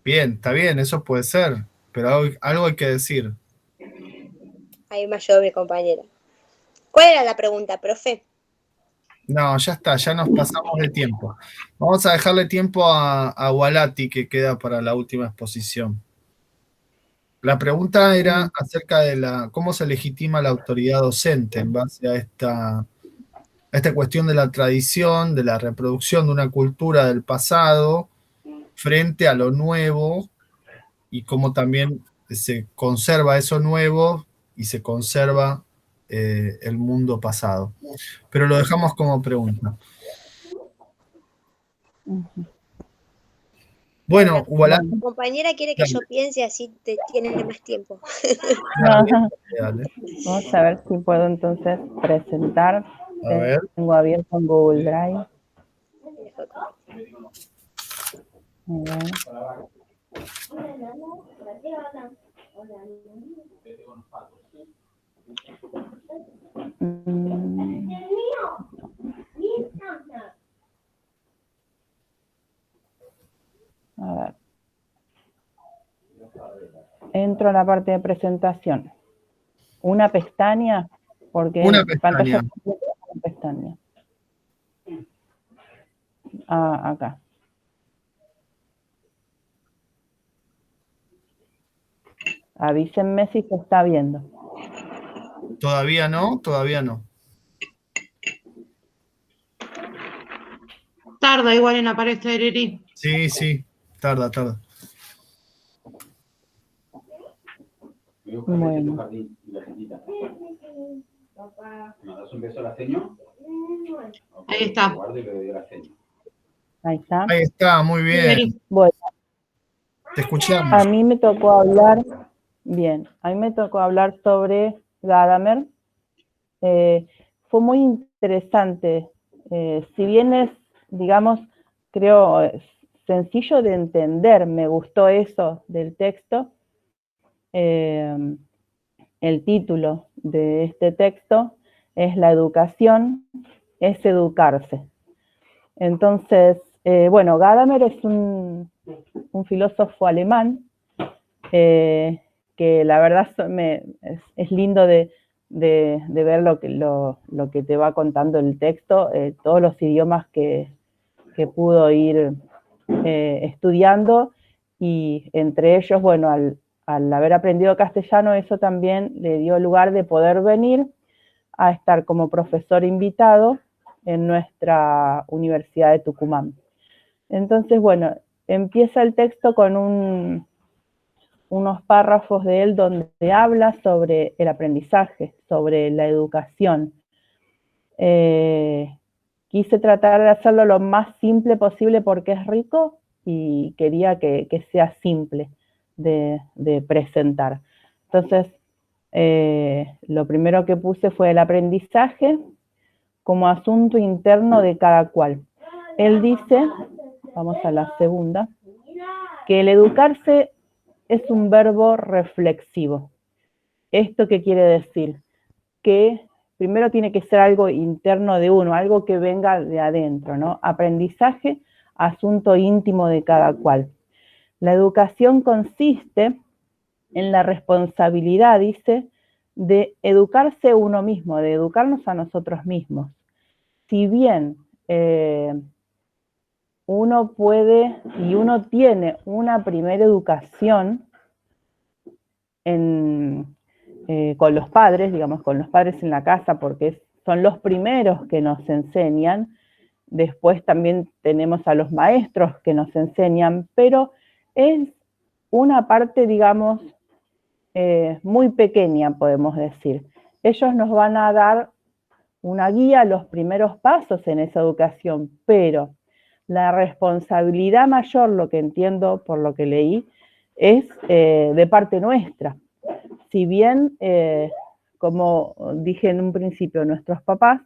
Bien, está bien, eso puede ser, pero algo hay que decir. Ahí me ayudó mi compañera. ¿Cuál era la pregunta, profe? No, ya está, ya nos pasamos de tiempo. Vamos a dejarle tiempo a Walati, que queda para la última exposición. La pregunta era acerca de cómo se legitima la autoridad docente en base a esta cuestión de la tradición, de la reproducción de una cultura del pasado frente a lo nuevo y cómo también se conserva eso nuevo y se conserva el mundo pasado. Pero lo dejamos como pregunta. Bueno, Mi Walati, compañera quiere que yo dale, piense así te tiene más tiempo. dale, Ajá. dale. Vamos a ver si puedo entonces presentar. A ver. Tengo abierto en Google Drive. A ver. Mm, a ver. Entro a la parte de presentación. Una pestaña, porque Una en pantalla pestaña. completa una pestaña. Ah, acá. Avísenme si se está viendo. Todavía no, todavía no. Tarda igual en aparecer, Eri. Sí, sí, tarda, tarda. Bueno. Jardín y la gentita. ¿Me das un beso a la ceño? Ahí está. Guardo y le doy a la ceño. Ahí está. Ahí está, muy bien. Bueno, Te escuchamos. a mí me tocó hablar, bien, a mí me tocó hablar sobre Gadamer. Fue muy interesante. Si bien es, digamos, creo, sencillo de entender, me gustó eso del texto. El título de este texto es La educación es educarse. Entonces, bueno, Gadamer es un filósofo alemán que la verdad es lindo de ver lo que te va contando el texto, todos los idiomas que pudo ir estudiando, y entre ellos, bueno, al haber aprendido castellano, eso también le dio lugar de poder venir a estar como profesor invitado en nuestra Universidad de Tucumán. Entonces, bueno, empieza el texto con unos párrafos de él donde habla sobre el aprendizaje, sobre la educación. Quise tratar de hacerlo lo más simple posible porque es rico y quería que sea simple de presentar. Entonces, lo primero que puse fue el aprendizaje como asunto interno de cada cual. Él dice, vamos a la segunda, que el educarse es un verbo reflexivo. ¿Esto qué quiere decir? Que primero tiene que ser algo interno de uno, algo que venga de adentro, ¿no? Aprendizaje, asunto íntimo de cada cual. La educación consiste en la responsabilidad, dice, de educarse uno mismo, de educarnos a nosotros mismos. Si bien uno puede y uno tiene una primera educación con los padres, digamos, con los padres en la casa, porque son los primeros que nos enseñan. Después también tenemos a los maestros que nos enseñan, pero es una parte, digamos, muy pequeña, podemos decir. Ellos nos van a dar una guía, los primeros pasos en esa educación, pero la responsabilidad mayor, lo que entiendo por lo que leí, es de parte nuestra. Si bien, como dije en un principio, nuestros papás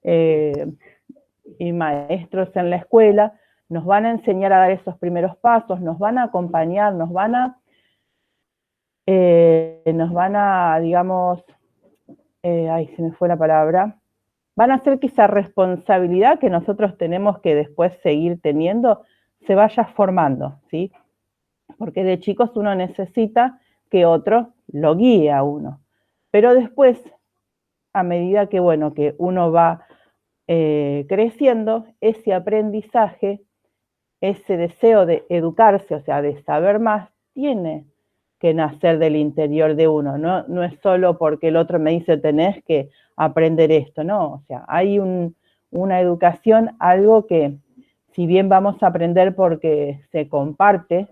y maestros en la escuela nos van a enseñar a dar esos primeros pasos, nos van a acompañar, nos van a digamos, ay, se me fue la palabra, van a hacer que esa responsabilidad que nosotros tenemos que después seguir teniendo se vaya formando, ¿sí? Porque de chicos uno necesita que otro lo guíe a uno. Pero después, a medida que, bueno, que uno va creciendo, ese aprendizaje, ese deseo de educarse, o sea, de saber más, tiene que nacer del interior de uno. No es solo porque el otro me dice tenés que aprender esto, no. O sea, hay una educación, algo que si bien vamos a aprender porque se comparte,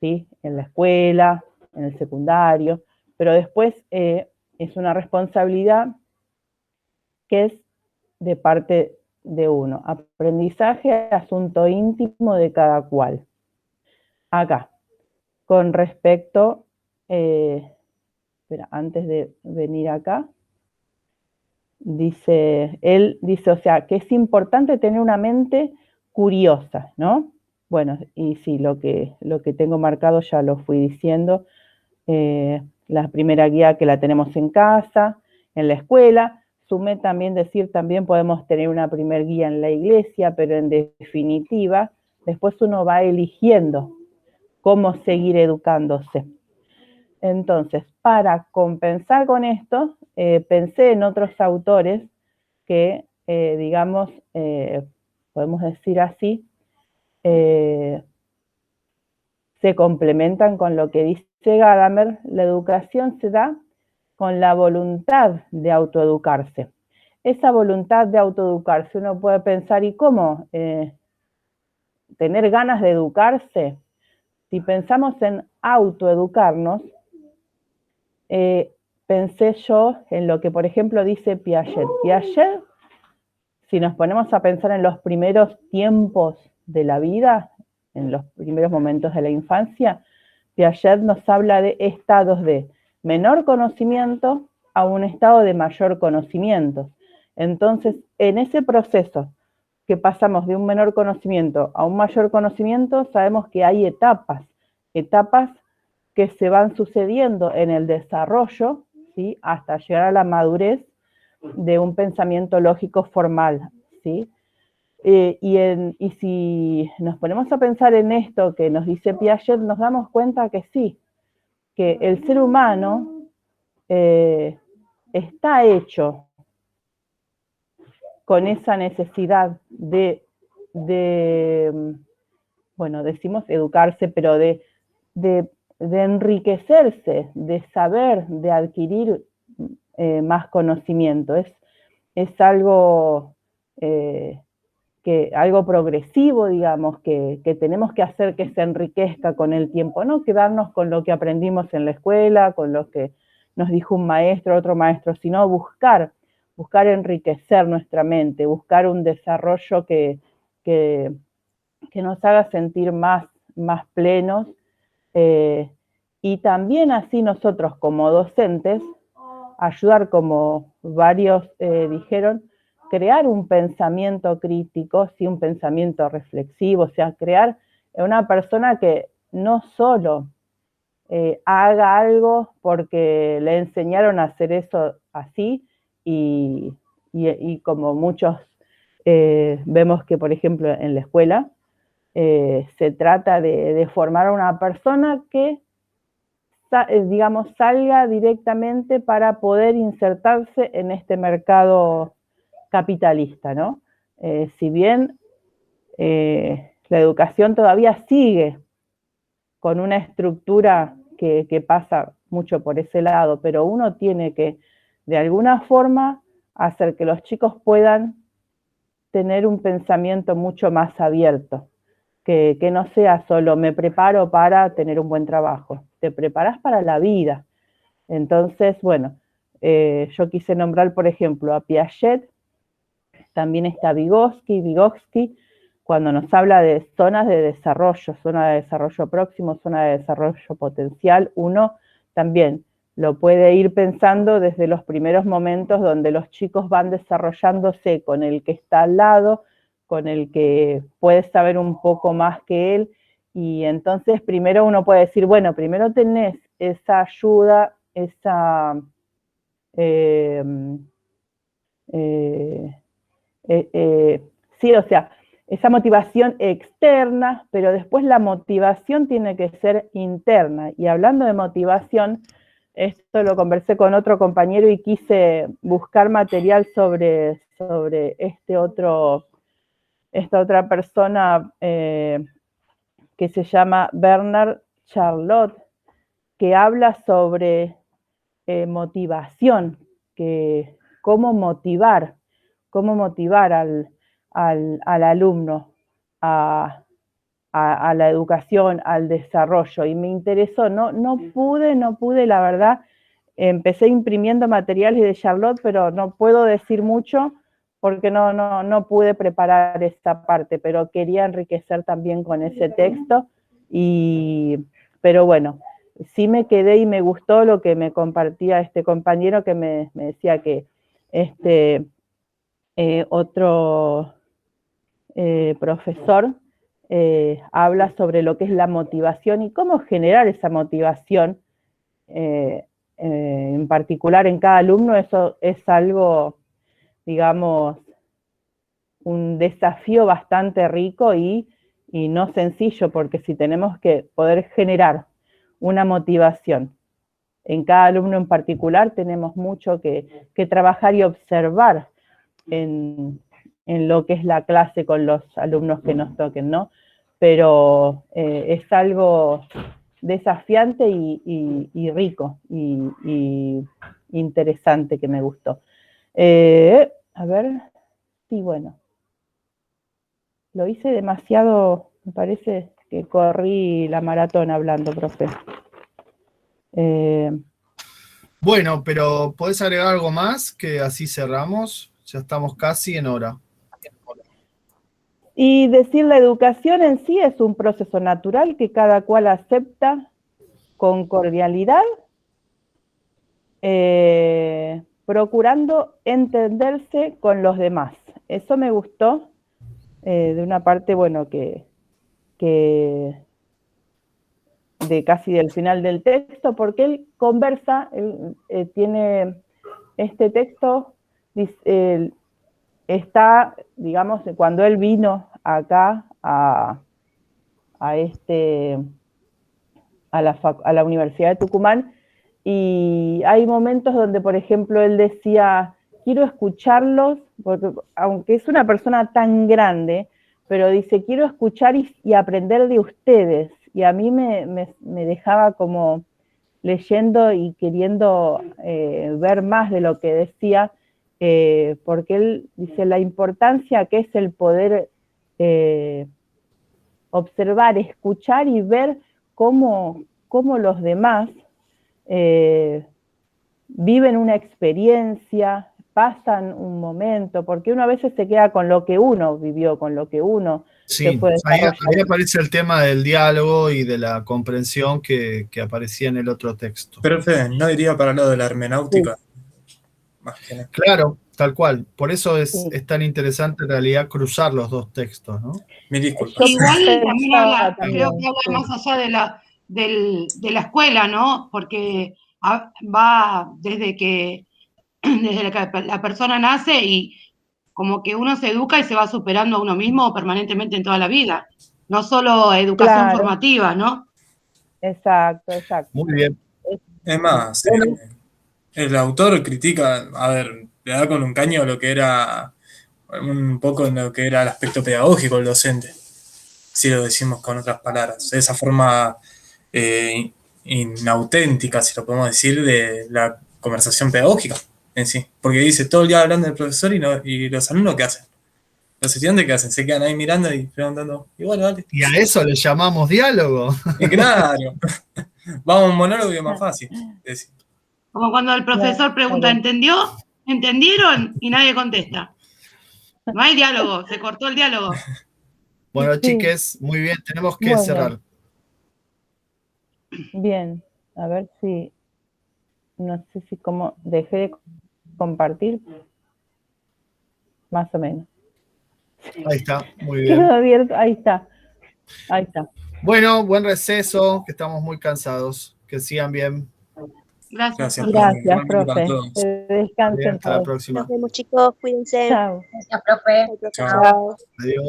¿sí? En la escuela, en el secundario, pero después es una responsabilidad que es de parte de uno. Aprendizaje, asunto íntimo de cada cual. Acá, con respecto, espera, antes de venir acá, él dice, o sea, que es importante tener una mente curiosa, ¿no? Bueno, y sí, lo que tengo marcado ya lo fui diciendo. La primera guía que la tenemos en casa, en la escuela. Sumé también decir, también podemos tener una primer guía en la iglesia, pero en definitiva, después uno va eligiendo cómo seguir educándose. Entonces, para compensar con esto, pensé en otros autores que, digamos, podemos decir así, se complementan con lo que dice Gadamer. La educación se da con la voluntad de autoeducarse. Esa voluntad de autoeducarse, uno puede pensar, ¿y cómo tener ganas de educarse? Si pensamos en autoeducarnos, pensé yo en lo que, por ejemplo, dice Piaget. Piaget, si nos ponemos a pensar en los primeros tiempos de la vida, en los primeros momentos de la infancia, Piaget nos habla de estados de menor conocimiento a un estado de mayor conocimiento. Entonces, en ese proceso que pasamos de un menor conocimiento a un mayor conocimiento, sabemos que hay etapas que se van sucediendo en el desarrollo, ¿sí?, hasta llegar a la madurez de un pensamiento lógico formal, ¿sí? Y si nos ponemos a pensar en esto que nos dice Piaget, nos damos cuenta que sí, que el ser humano está hecho con esa necesidad bueno, decimos educarse, pero de enriquecerse, de saber, de adquirir más conocimiento. Es algo, algo progresivo, digamos, que tenemos que hacer que se enriquezca con el tiempo, no quedarnos con lo que aprendimos en la escuela, con lo que nos dijo un maestro, otro maestro, sino buscar enriquecer nuestra mente, buscar un desarrollo que nos haga sentir más plenos, y también así nosotros como docentes, ayudar, como varios dijeron, crear un pensamiento crítico, sí, un pensamiento reflexivo, o sea, crear una persona que no solo haga algo porque le enseñaron a hacer eso así, y como muchos vemos que, por ejemplo, en la escuela, se trata de formar a una persona que, digamos, salga directamente para poder insertarse en este mercado capitalista, ¿no? Si bien la educación todavía sigue con una estructura que pasa mucho por ese lado, pero uno tiene que, de alguna forma, hacer que los chicos puedan tener un pensamiento mucho más abierto, que no sea solo me preparo para tener un buen trabajo, te preparas para la vida. Entonces, bueno, yo quise nombrar, por ejemplo, a Piaget, también está Vygotsky, cuando nos habla de zonas de desarrollo, zona de desarrollo próximo, zona de desarrollo potencial, uno también lo puede ir pensando desde los primeros momentos donde los chicos van desarrollándose con el que está al lado, con el que puede saber un poco más que él, y entonces primero uno puede decir, bueno, primero tenés esa ayuda, esa sí, o sea, esa motivación externa, pero después la motivación tiene que ser interna. Y hablando de motivación, esto lo conversé con otro compañero y quise buscar material sobre esta otra persona que se llama Bernard Charlotte, que habla sobre motivación, que cómo motivar al alumno a la educación, al desarrollo, y me interesó, no pude, la verdad, empecé imprimiendo materiales de Charlotte, pero no puedo decir mucho porque no pude preparar esta parte, pero quería enriquecer también con ese texto, pero bueno, sí me quedé y me gustó lo que me compartía este compañero que me decía que otro profesor habla sobre lo que es la motivación y cómo generar esa motivación, en particular en cada alumno. Eso es algo, digamos, un desafío bastante rico y no sencillo, porque si tenemos que poder generar una motivación en cada alumno en particular, tenemos mucho que trabajar y observar en lo que es la clase con los alumnos que nos toquen, ¿no? Pero es algo desafiante y rico y interesante, que me gustó. A ver, sí, bueno. Lo hice demasiado, me parece que corrí la maratón hablando, profe. Bueno, pero ¿podés agregar algo más? Que así cerramos. Ya estamos casi en hora. Y decir, la educación en sí es un proceso natural que cada cual acepta con cordialidad, procurando entenderse con los demás. Eso me gustó, de una parte, bueno, que de casi del final del texto, porque él conversa, tiene este texto, está, digamos, cuando él vino acá a la Universidad de Tucumán, y hay momentos donde, por ejemplo, él decía, quiero escucharlos, porque aunque es una persona tan grande, pero dice, quiero escuchar y aprender de ustedes, y a mí me dejaba como leyendo y queriendo ver más de lo que decía, porque él dice la importancia que es el poder observar, escuchar y ver cómo los demás viven una experiencia, pasan un momento, porque uno a veces se queda con lo que uno vivió, con lo que uno se Sí, fue ahí desarrollando. aparece el tema del diálogo y de la comprensión que aparecía en el otro texto. Pero Fede, ¿no diría para el lado de la hermenéutica? Más que nada. Claro, tal cual. Por eso Sí. es tan interesante en realidad cruzar los dos textos, ¿no? Mil disculpas. Yo Igual también pensaba habla, también, creo que habla sí. más allá de la escuela, ¿no? Porque va desde que la persona nace y como que uno se educa y se va superando a uno mismo permanentemente en toda la vida. No solo educación Claro, formativa, ¿no? exacto. Muy bien. Es más, Bueno, el autor critica, a ver, le da con un caño lo que era, un poco en lo que era el aspecto pedagógico del docente, si lo decimos con otras palabras. Esa forma inauténtica, si lo podemos decir, de la conversación pedagógica en sí. Porque dice todo el día hablando del profesor y los alumnos, ¿qué hacen? Los estudiantes, ¿qué hacen? Se quedan ahí mirando y preguntando, y bueno, dale. Y a eso le llamamos diálogo. Y claro, vamos a un monólogo y es más fácil. Decir. Como cuando el profesor pregunta, claro. ¿entendió? ¿Entendieron? Y nadie contesta. No hay diálogo, se cortó el diálogo. Bueno, Sí. chiques, muy bien, tenemos que Bueno. cerrar. Bien, a ver si, no sé si como dejé de compartir, más o menos. Ahí está, muy bien. Quedó abierto, ahí está. Bueno, buen receso, que estamos muy cansados. Que sigan bien. Gracias. Gracias, Para profe. todos. Que descansen Hasta la todos. próxima. Nos vemos, chicos, cuídense. Chao. Gracias, profe. Chao, Chao. chao. Adiós.